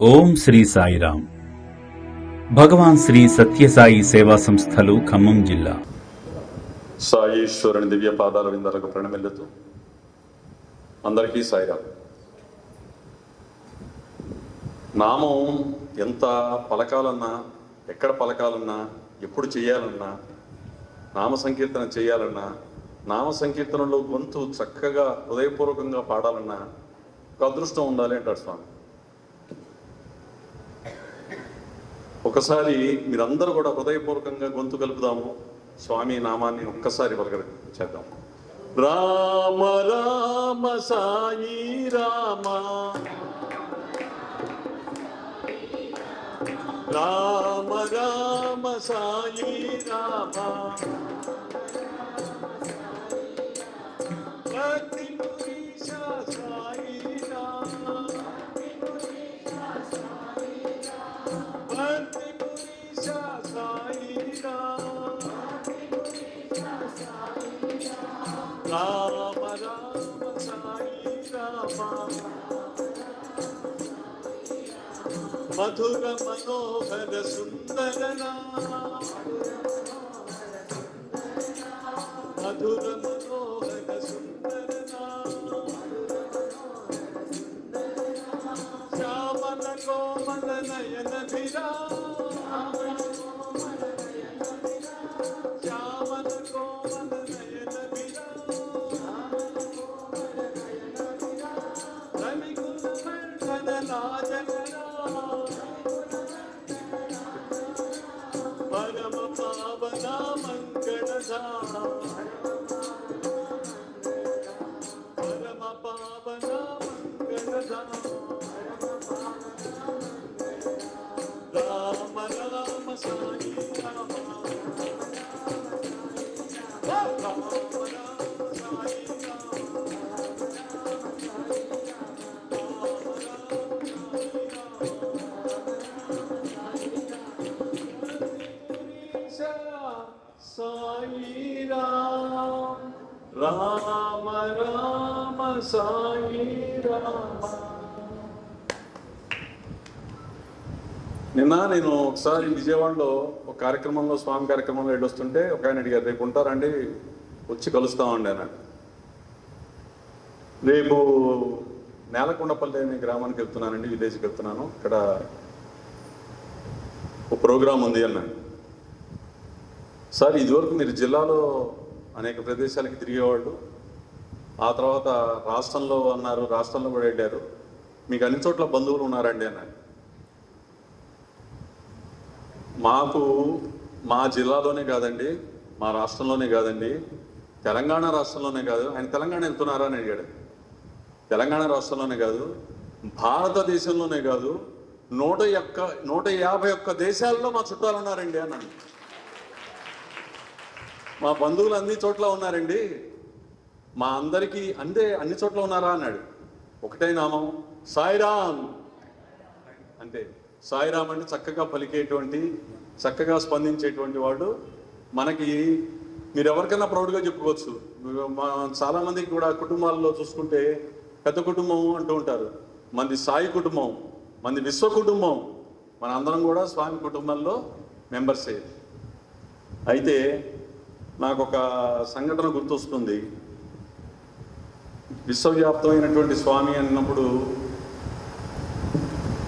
ఓం శ్రీ సాయిరామ్. భగవాన్ శ్రీ సత్యసాయి సేవా సంస్థలు ఖమ్మం జిల్లా. సాయీశ్వరుని దివ్య పాదాల విందలకు ప్రణమిల్లుతూ అందరికీ సాయిరామ్. నామం ఎంత పలకాలన్నా, ఎక్కడ పలకాలన్నా, ఎప్పుడు చేయాలన్నా, నామ సంకీర్తన చేయాలన్నా, నామ సంకీర్తనలో గొంతు చక్కగా హృదయపూర్వకంగా పాడాలన్నా ఒక అదృష్టం ఉండాలి అంటాడు స్వామి. ఒకసారి మీరందరూ కూడా హృదయపూర్వకంగా గొంతు కలుపుదాము, స్వామి నామాన్ని ఒక్కసారి పలకరించేద్దాం. రామ రామ సాయి రామ, రామ రామ సాయి రామ, భక్తి పురీష సాయి రామ, భక్తి పురీష సాయి రామ, రామ రామ సాయి రామ, మధుర మనోహర సుందర నామ, మధుర మనోహర సుందర నామ, శ్యామల కోమల నయన విరామ, శ్యామల కోమల నయన విరామ, రవికుల మండల లాజకరా, పరమ పావన మంగళధామ, పరమ పావన మంగళధామ, రామ రామ సాయి రామ, రామ రామ సాయి రామ, సాయి రామ, రామ రామ సాయి రామ. నిన్న నేను ఒకసారి విజయవాడలో ఒక కార్యక్రమంలో, స్వామి కార్యక్రమంలో వెళ్ళొస్తుంటే ఒక ఆయన అడిగారు, రేపు ఉంటారండి, వచ్చి కలుస్తామండి అన్నాడు. రేపు నేలకొండపల్లి అనే గ్రామానికి వెళ్తున్నానండి, విలేజ్కి వెళ్తున్నాను, ఇక్కడ ఒక ప్రోగ్రాం ఉంది అన్నాడు. సార్, ఇదివరకు మీరు జిల్లాలో అనేక ప్రదేశాలకి తిరిగేవాళ్ళు, ఆ తర్వాత రాష్ట్రంలో అన్నారు, రాష్ట్రంలో కూడా వెళ్ళారు, మీకు అన్ని చోట్ల బంధువులు ఉన్నారండి అన్నాడు. మాకు మా జిల్లాలోనే కాదండి, మా రాష్ట్రంలోనే కాదండి, తెలంగాణ రాష్ట్రంలోనే కాదు. ఆయన తెలంగాణ వెళ్తున్నారా అని అడిగాడు. తెలంగాణ రాష్ట్రంలోనే కాదు, భారతదేశంలోనే కాదు, 151 దేశాల్లో మా చుట్టాలు ఉన్నారండి అన్నాడు. మా బంధువులు అన్ని చోట్ల ఉన్నారండి, మా అందరికీ అన్ని చోట్ల ఉన్నారా అన్నాడు. ఒకటే నామం, సాయిరామ్. అంటే సాయిరామ్ అంటే చక్కగా పలికేటువంటి, చక్కగా స్పందించేటువంటి వాడు. మనకి మీరు ఎవరికైనా ప్రౌడ్గా చెప్పుకోవచ్చు. చాలామందికి కూడా కుటుంబాల్లో చూసుకుంటే పెద్ద కుటుంబం అంటూ ఉంటారు, మంది సాయి కుటుంబం, మంది విశ్వ కుటుంబం, మన అందరం కూడా స్వామి కుటుంబంలో మెంబర్సే. అయితే నాకు ఒక సంఘటన గుర్తొస్తుంది. విశ్వవ్యాప్తమైనటువంటి స్వామి అన్నప్పుడు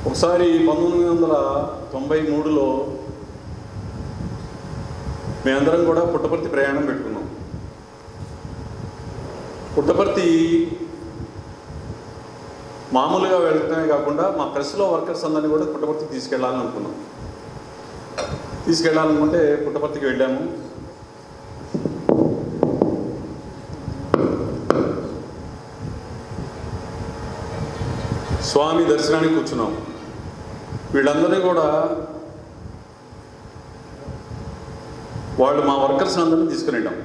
ఒకసారి 1993లో మేమందరం కూడా పుట్టపర్తి ప్రయాణం పెట్టుకున్నాం. పుట్టపర్తి మామూలుగా వెళ్ళటమే కాకుండా మా ప్రెస్లో వర్కర్స్ అందరినీ కూడా పుట్టపర్తికి తీసుకెళ్ళాలని అనుకున్నాం. తీసుకెళ్ళాలనుకుంటే పుట్టపర్తికి వెళ్ళాము. స్వామి దర్శనానికి కూర్చున్నాం. వీళ్ళందరినీ కూడా వాళ్ళు మా వర్కర్స్ అందరినీ తీసుకుని వెళ్ళాం.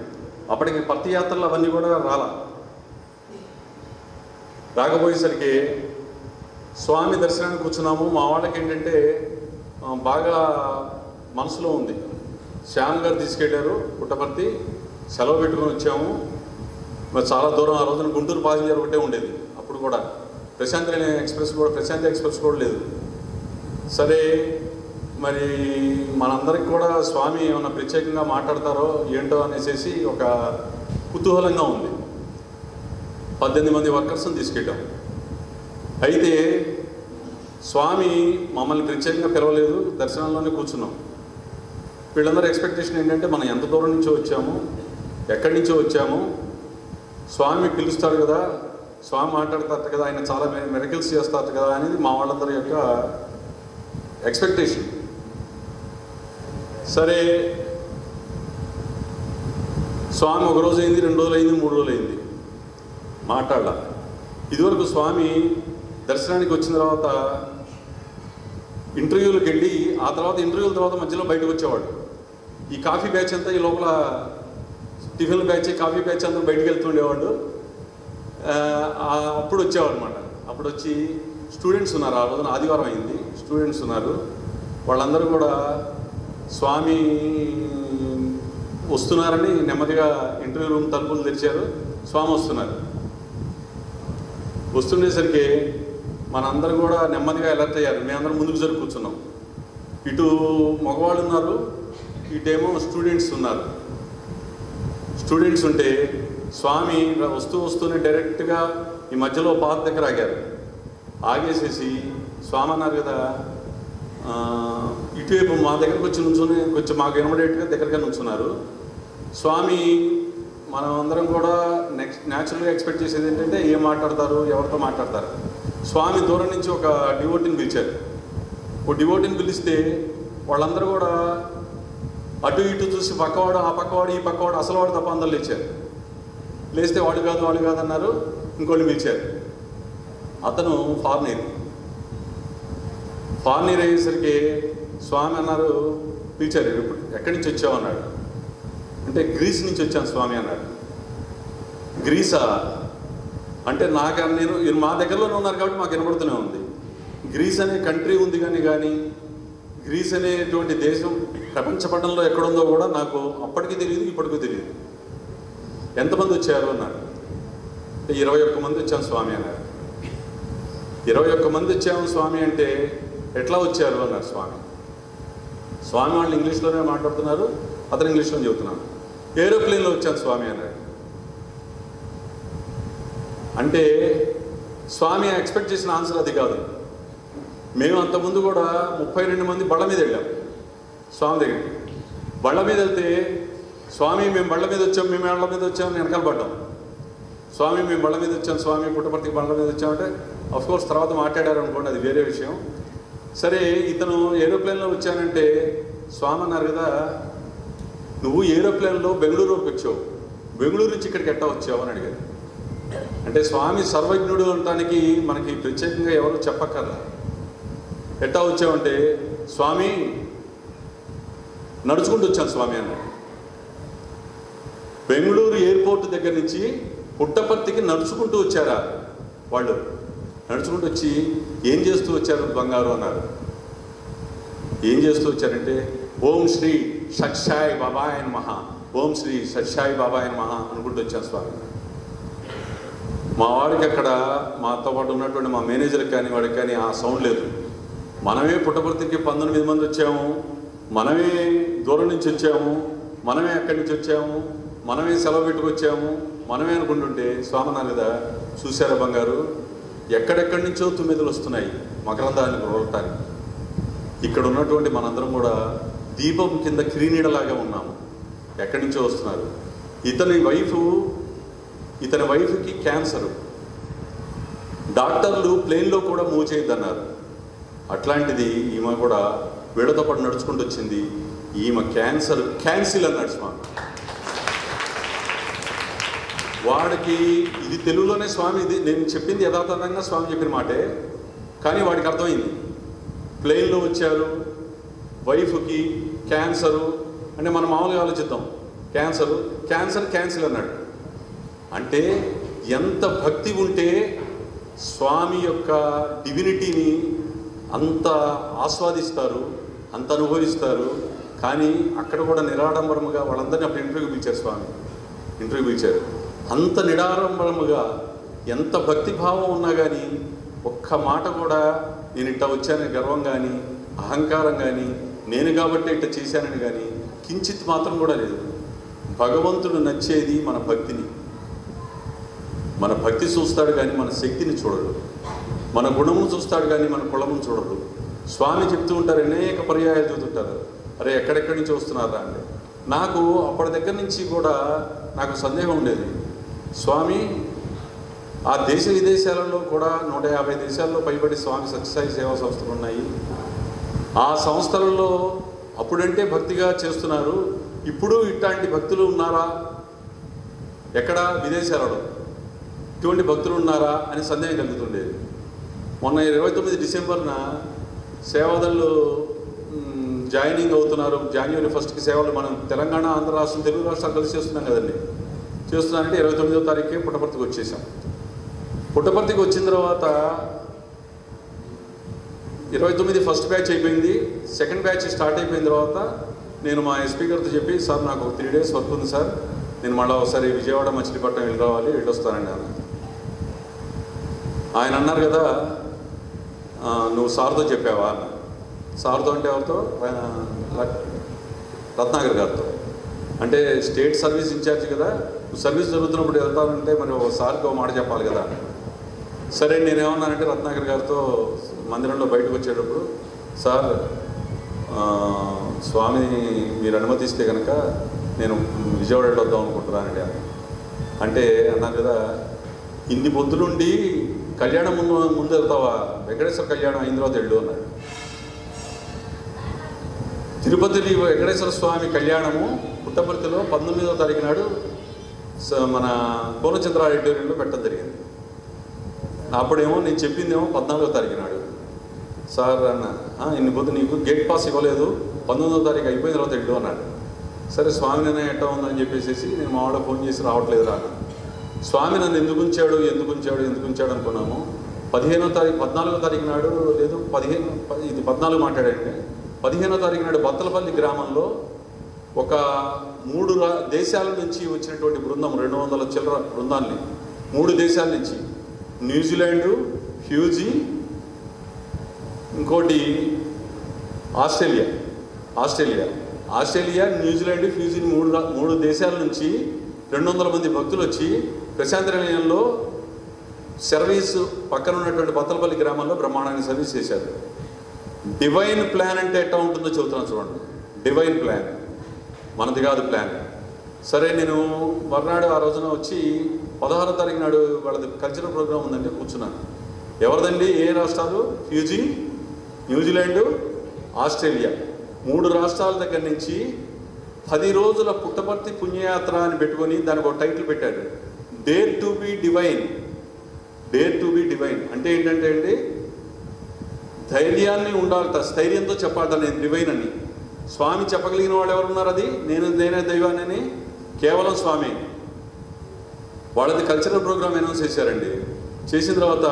అప్పటికి పర్తి యాత్రలు అవన్నీ కూడా రాకపోయేసరికి స్వామి దర్శనానికి కూర్చున్నాము. మా వాళ్ళకి ఏంటంటే బాగా మనసులో ఉంది. శ్యామ్ గారు తీసుకెళ్ళారు పుట్టపర్తి, సెలవు పెట్టుకుని వచ్చాము. మరి చాలా దూరం. ఆ రోజున గుంటూరు ప్యాసింజర్ ఒకటే ఉండేది. అప్పుడు కూడా ప్రశాంతి ఎక్స్ప్రెస్ కూడా లేదు. సరే, మరి మనందరికి కూడా స్వామి ఏమైనా ప్రత్యేకంగా మాట్లాడతారో ఏంటో అనేసి ఒక కుతూహలంగా ఉంది. 18 మంది వర్కర్స్ని తీసుకెళ్ళాం. అయితే స్వామి మమ్మల్ని ప్రత్యేకంగా పిలవలేదు, దర్శనంలోనే కూర్చున్నాం. వీళ్ళందరూ ఎక్స్పెక్టేషన్ ఏంటంటే మనం ఎంత దూరం నుంచో వచ్చాము, ఎక్కడి నుంచో వచ్చాము, స్వామి పిలుస్తాడు కదా, స్వామి మాట్లాడతారు కదా, ఆయన చాలా మిరకిల్స్ చేస్తారు కదా అనేది మా వాళ్ళందరి యొక్క ఎక్స్పెక్టేషన్. సరే, స్వామి ఒక రోజు అయింది, 2 రోజులు అయింది, 3 రోజులు అయింది, మాట్లాడాల. ఇదివరకు స్వామి దర్శనానికి వచ్చిన తర్వాత ఇంటర్వ్యూలకు వెళ్ళి ఆ తర్వాత ఇంటర్వ్యూల తర్వాత మధ్యలో బయటకు వచ్చేవాడు. ఈ కాఫీ బ్యాచ్ అంతా ఈ లోపల టిఫిన్ బ్యాచ్, కాఫీ బ్యాచ్ అంతా బయటకు వెళ్తుండేవాడు. అప్పుడు వచ్చేవాడు అనమాట. అప్పుడు వచ్చి స్టూడెంట్స్ ఉన్నారు, ఆ రోజున ఆదివారం అయింది, స్టూడెంట్స్ ఉన్నారు. వాళ్ళందరూ కూడా స్వామి వస్తున్నారని నెమ్మదిగా ఇంటర్వ్యూ రూమ్ తలుపులు తెరిచారు. స్వామి వస్తుండేసరికి మనందరూ కూడా నెమ్మదిగా అలర్ట్ అయ్యారు. మేమందరం ముందుకు జరుగు కూర్చున్నాం. ఇటు మగవాళ్ళు ఉన్నారు, ఇటేమో స్టూడెంట్స్ ఉన్నారు. స్టూడెంట్స్ ఉంటే స్వామి వస్తూనే డైరెక్ట్గా ఈ మధ్యలో పాత దగ్గర ఆగారు. ఆగేసేసి స్వామి అన్నారు కదా, ఇటువైపు మా దగ్గరకు వచ్చి నుంచుని కొంచెం మాకు వినబడేట్టుగా దగ్గరగా నుంచున్నారు. స్వామి మనం అందరం కూడా న్యాచురల్గా ఎక్స్పెక్ట్ చేసేది ఏంటంటే ఏం మాట్లాడతారు, ఎవరితో మాట్లాడతారు. స్వామి దూరం నుంచి ఒక డివోటీని పిలిచారు. ఒక డివోటీని పిలిస్తే వాళ్ళందరూ కూడా అటు ఇటు చూసి పక్కవాడు, ఆ పక్కవాడు, ఈ పక్కవాడు, అసలు వాడు తప్ప అందరు లేచారు. లేస్తే వాళ్ళు కాదు అన్నారు. ఇంకోళ్ళు పిలిచారు. అతను ఫారినర్ అయ్యేసరికి స్వామి అన్నారు, పిలిచారు. ఇప్పుడు ఎక్కడి నుంచి వచ్చావు అన్నాడు. అంటే గ్రీస్ నుంచి వచ్చాను స్వామి అన్నాడు. గ్రీసా అంటే నేను మా దగ్గరలోనే ఉన్నారు కాబట్టి మాకు వినపడుతూనే ఉంది. గ్రీస్ అనే కంట్రీ ఉంది కానీ గ్రీస్ అనేటువంటి దేశం ప్రపంచ పటంలో ఎక్కడుందో కూడా నాకు అప్పటికీ తెలియదు, ఇప్పటికీ తెలియదు. ఎంతమంది వచ్చారు అన్నాడు. 21 మంది వచ్చాను స్వామి అన్నాడు. 21 మంది వచ్చాము స్వామి అంటే ఎట్లా వచ్చారు అన్నారు స్వామి. స్వామి వాళ్ళు ఇంగ్లీష్లోనే మాట్లాడుతున్నారు, అతను ఇంగ్లీష్లో చెబుతున్నాను. ఏరోప్లేన్లో వచ్చాను స్వామి అన్నాడు. అంటే స్వామి ఎక్స్పెక్ట్ చేసిన ఆన్సర్ అది కాదు. మేము అంతకుముందు కూడా 32 మంది బళ్ళ మీద వెళ్ళాం స్వామి దగ్గరికి. బళ్ళ మీద వెళ్తే స్వామి మేము బళ్ళ మీద వచ్చాం, మేము బళ్ళ మీద వచ్చామని వెనకాల పడ్డాం. స్వామి మేము బళ్ళ మీద వచ్చాం, స్వామి పుట్టపర్తికి బళ్ళ మీద వచ్చామంటే అఫ్కోర్స్ తర్వాత మాట్లాడారు అనుకోండి, అది వేరే విషయం. సరే, ఇతను ఏరోప్లేన్లో వచ్చానంటే స్వామి అన్నారు కదా, నువ్వు ఏరోప్లేన్లో బెంగళూరుకి వచ్చావు, బెంగళూరు నుంచి ఇక్కడికి ఎట్టా వచ్చావు అని అడిగారు. అంటే స్వామి సర్వజ్ఞుడు అనటానికి మనకి ప్రత్యేకంగా ఎవరు చెప్పక్కర్లా. ఎట్టా వచ్చావంటే స్వామి నడుచుకుంటూ వచ్చాను స్వామి అన్నాడు. బెంగళూరు ఎయిర్పోర్ట్ దగ్గర నుంచి పుట్టపర్తికి నడుచుకుంటూ వచ్చారా వాళ్ళు? నడుచుకుంటూ వచ్చి ఏం చేస్తూ వచ్చారు బంగారు అన్నారు. ఏం చేస్తూ వచ్చారంటే ఓం శ్రీ సత్సాయి బాబాయ్ నమః, ఓం శ్రీ సత్సాయి బాబాయ్ నమః అనుకుంటూ వచ్చాను స్వామి. మా వాడికి అక్కడ మాతో పాటు ఉన్నటువంటి మా మేనేజర్కి కానీ వాడికి కానీ ఆ సౌండ్ లేదు. మనమే పుట్టపర్తికి 19 మంది వచ్చాము, మనమే దూరం నుంచి వచ్చాము, మనమే అక్కడి నుంచి వచ్చాము, మనమే సెలవు పెట్టుకొచ్చాము, మనమే అనుకుంటుంటే స్వామి అన్నారు కదా, చూశారా బంగారు, ఎక్కడెక్కడి నుంచో తుమ్మెదలు వస్తున్నాయి మకరందాన్ని రోలటానికి. ఇక్కడ ఉన్నటువంటి మనందరం కూడా దీపం కింద క్రీనీడలాగా ఉన్నాము. ఎక్కడి నుంచో వస్తున్నారు. ఇతని వైఫ్కి క్యాన్సరు. డాక్టర్లు ప్లేన్లో కూడా మూవ్ చేయొద్దన్నారు. అట్లాంటిది ఈమె కూడా వీళ్ళతో పాటు నడుచుకుంటూ వచ్చింది. ఈమె క్యాన్సర్ క్యాన్సిల్ అన్నాడు స్వామి. వాడికి ఇది తెలుగులోనే స్వామి, ఇది నేను చెప్పింది యథాతథంగా స్వామి చెప్పిన మాటే, కానీ వాడికి అర్థమైంది. ప్లేన్లో వచ్చారు, వైఫ్కి క్యాన్సరు అంటే మనం మామూలుగా ఆలోచిద్దాం, క్యాన్సర్ క్యాన్సిల్ అన్నాడు. అంటే ఎంత భక్తి ఉంటే స్వామి యొక్క డివినిటీని అంత ఆస్వాదిస్తారు, అంత అనుభవిస్తారు. కానీ అక్కడ కూడా నిరాడంబరముగా వాళ్ళందరినీ అప్పుడు ఇంటర్వ్యూ పిలిచారు. అంత నిరాడంబరముగా ఎంత భక్తిభావం ఉన్నా కానీ ఒక్క మాట కూడా నేను ఇట్లా వచ్చానని గర్వం కానీ అహంకారం కానీ నేను కాబట్టి ఇట్లా చేశానని కానీ కించిత్ మాత్రం కూడా లేదు. భగవంతుడు నచ్చేది మన భక్తిని, మన భక్తి చూస్తాడు కానీ మన శక్తిని చూడడు, మన గుణమును చూస్తాడు కానీ మన కులమును చూడడు. స్వామి చెప్తూ ఉంటారు, అనేక పర్యాయాలు చూస్తుంటారు, అరే ఎక్కడెక్కడి నుంచి వస్తున్నారా అంటే. నాకు అప్పటి దగ్గర నుంచి కూడా నాకు సందేహం ఉండేది, స్వామి ఆ దేశ విదేశాలలో కూడా 150 దేశాల్లో పైబడి స్వామి సత్యసాయి సేవా సంస్థలు ఉన్నాయి. ఆ సంస్థలలో అప్పుడంటే భక్తిగా చేస్తున్నారు, ఇప్పుడు ఇట్లాంటి భక్తులు ఉన్నారా ఎక్కడ విదేశాలలో, ఇటువంటి భక్తులు ఉన్నారా అని సందేహం కలుగుతుండేది. మొన్న 29 డిసెంబర్న సేవాదళ్ళు జాయినింగ్ అవుతున్నారు. జనవరి 1కి సేవలు మనం తెలంగాణ, ఆంధ్ర రాష్ట్రం, తెలుగు రాష్ట్రాలు కలిసి చేస్తున్నాం కదండి. చేస్తున్నానంటే 29వ తారీఖే పుట్టపర్తికి వచ్చేసాం. పుట్టపర్తికి వచ్చిన తర్వాత 29 ఫస్ట్ బ్యాచ్ అయిపోయింది. సెకండ్ బ్యాచ్ స్టార్ట్ అయిపోయిన తర్వాత నేను మా ఎస్పీ గారితో చెప్పి, సార్ నాకు 3 days వర్క్ ఉంది సార్, నేను మళ్ళీ ఒకసారి విజయవాడ మచిలీపట్నం వెళ్ళి రావాలి, వెళ్ళొస్తానండి అన్న. ఆయన అన్నారు కదా, నువ్వు సార్తో చెప్పావా అన్న. సార్తో అంటే ఎవరితో? రత్నాకర్ గారితో. అంటే స్టేట్ సర్వీస్ ఇన్ఛార్జ్ కదా, నువ్వు సర్వీస్ జరుగుతున్నప్పుడు వెళ్తానంటే మరి సార్కి మాట చెప్పాలి కదా. సరే నేనేమన్నానంటే రత్నాకర్ గారితో మందిరంలో బయటకు వచ్చేటప్పుడు, సార్ స్వామిని మీరు అనుమతిస్తే కనుక నేను విజయవాడ వెళ్ళొద్దాం అనుకుంటున్నానండి అంటే అన్నారు కదా, ఇన్ని పొద్దులుండి కళ్యాణం ముందు వెళ్తావా, వెంకటేశ్వర కళ్యాణం అయిన తర్వాత వెళ్ళు అన్నాడు. తిరుపతి వెంకటేశ్వర స్వామి కళ్యాణము పుట్టపర్తిలో 19వ తారీఖు నాడు మన పూర్ణచంద్ర ఆడిటోరియంలో పెట్టడం జరిగింది. అప్పుడేమో నేను చెప్పిందేమో 14వ తారీఖు నాడు. సార్ అన్న, ఇన్ని పొద్దు నీకు గేట్ పాస్ ఇవ్వలేదు, 19వ తారీఖు అయిపోయిన తర్వాత వెళ్ళు అన్నాడు. సరే స్వామి నిర్ణయం ఎట్టా ఉందని చెప్పేసి నేను మా వాళ్ళ ఫోన్ చేసి రావట్లేదు రా. స్వామి నన్ను ఎందుకు ఉంచాడు అనుకున్నాము. 15వ తారీఖు 14వ తారీఖు నాడు లేదు 14 మాట్లాడండి. 15వ తారీఖు నాడు బత్తలపల్లి గ్రామంలో ఒక 3 దేశాల నుంచి వచ్చినటువంటి బృందం, 200 చిల్లర బృందాన్ని 3 దేశాల నుంచి, న్యూజిలాండు, ఫ్యూజీ, ఇంకోటి ఆస్ట్రేలియా, న్యూజిలాండ్, ఫ్యూజీ 3 దేశాల నుంచి 200 మంది భక్తులు వచ్చి ప్రశాంతి నిలయంలో సర్వీసు పక్కన ఉన్నటువంటి బత్తలపల్లి గ్రామంలో బ్రహ్మాండానికి సర్వీస్ చేశారు. డివైన్ ప్లాన్ అంటే ఎట్లా ఉంటుందో చెబుతున్నాను చూడండి. డివైన్ ప్లాన్, మనది కాదు ప్లాన్. సరే నేను మర్నాడు ఆ రోజున వచ్చి 16వ తారీఖు నాడు వాళ్ళది కల్చరల్ ప్రోగ్రామ్ ఉందంటే కూర్చున్నాను. ఎవరిదండి? ఏ రాష్ట్రాలు? ఫ్యూజీ, న్యూజిలాండు, ఆస్ట్రేలియా 3 రాష్ట్రాల దగ్గర నుంచి 10 రోజుల పుట్టపర్తి పుణ్యయాత్ర అని పెట్టుకొని దానికి ఒక టైటిల్ పెట్టాడు, డేర్ టు బి డివైన్. అంటే ఏంటంటే అండి, ధైర్యాన్ని ఉండాలట, స్థైర్యంతో చెప్పాలట నేను డివైన్ అని. స్వామి చెప్పగలిగిన వాళ్ళు ఎవరున్నారు? అది నేనే దైవాన్ని, కేవలం స్వామి. వాళ్ళది కల్చరల్ ప్రోగ్రామ్ అనౌన్స్ చేశారండి. చేసిన తర్వాత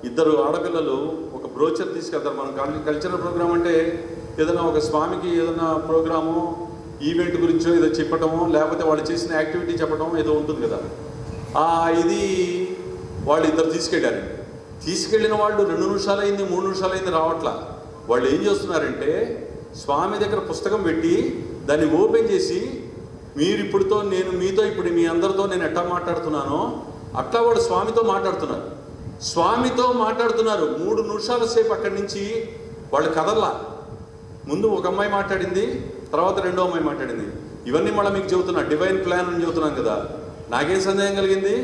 2 ఆడపిల్లలు ఒక బ్రోచర్ తీసుకెళ్తారు. మనం కల్చరల్ ప్రోగ్రామ్ అంటే ఏదైనా ఒక స్వామికి ఏదైనా ప్రోగ్రాము, ఈవెంట్ గురించో ఏదో చెప్పటమో, లేకపోతే వాళ్ళు చేసిన యాక్టివిటీ చెప్పడం ఏదో ఉంటుంది కదా. ఇది వాళ్ళు 2 తీసుకెళ్ళారండి. తీసుకెళ్ళిన వాళ్ళు 2 నిమిషాలు అయింది, 3 నిమిషాలు అయింది, రావట్లా. వాళ్ళు ఏం చేస్తున్నారంటే స్వామి దగ్గర పుస్తకం పెట్టి దాన్ని ఓపెన్ చేసి, మీరు ఇప్పుడుతో నేను మీతో ఇప్పుడు మీ అందరితో నేను ఎట్లా మాట్లాడుతున్నానో అట్లా వాళ్ళు స్వామితో మాట్లాడుతున్నారు. 3 నిమిషాల సేపు అక్కడి నుంచి వాళ్ళు కదల్లా. ముందు ఒక అమ్మాయి మాట్లాడింది, తర్వాత 2వ అమ్మాయి మాట్లాడింది. ఇవన్నీ మళ్ళీ మీకు చెబుతున్నా, డివైన్ ప్లాన్ అని చెబుతున్నాను కదా. నాకేం సందేహం కలిగింది,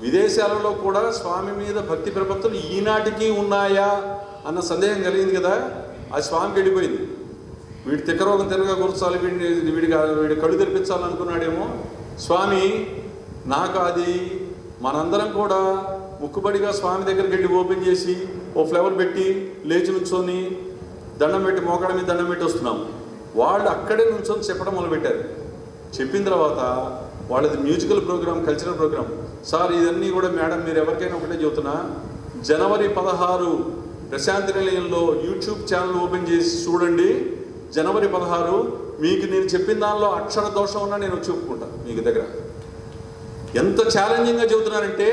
విదేశాలలో కూడా స్వామి మీద భక్తి ప్రపత్తులు ఈనాటికి ఉన్నాయా అన్న సందేహం కలిగింది కదా. అది స్వామికి వెళ్ళిపోయింది. వీడి తిక్కరోగం తిరగా కూర్చాలి, వీడి కళ్ళు తెరిపించాలనుకున్నాడేమో స్వామి. నాకు అది మనందరం కూడా ముక్కుబడిగా స్వామి దగ్గరికి వెళ్ళి ఓపెన్ చేసి ఓ ఫ్లవర్ పెట్టి లేచి నుంచొని దండం పెట్టి మోకాళ్ళ మీద దండం పెట్టి వస్తున్నాము. వాళ్ళు అక్కడే నుంచొని చెప్పడం మొదలుపెట్టారు. చెప్పిన తర్వాత వాళ్ళది musical program, cultural program. Sir ఇదన్నీ కూడా మేడం మీరు ఎవరికైనా ఒకటే చెబుతున్నా, జనవరి 16 ప్రశాంతి నిలయంలో యూట్యూబ్ ఛానల్ ఓపెన్ చేసి చూడండి. జనవరి 16 మీకు నేను చెప్పిన దానిలో అక్షర దోషం ఉన్నా నేను వచ్చి ఒప్పుకుంటాను మీకు దగ్గర. ఎంత ఛాలెంజింగ్గా చెబుతున్నారంటే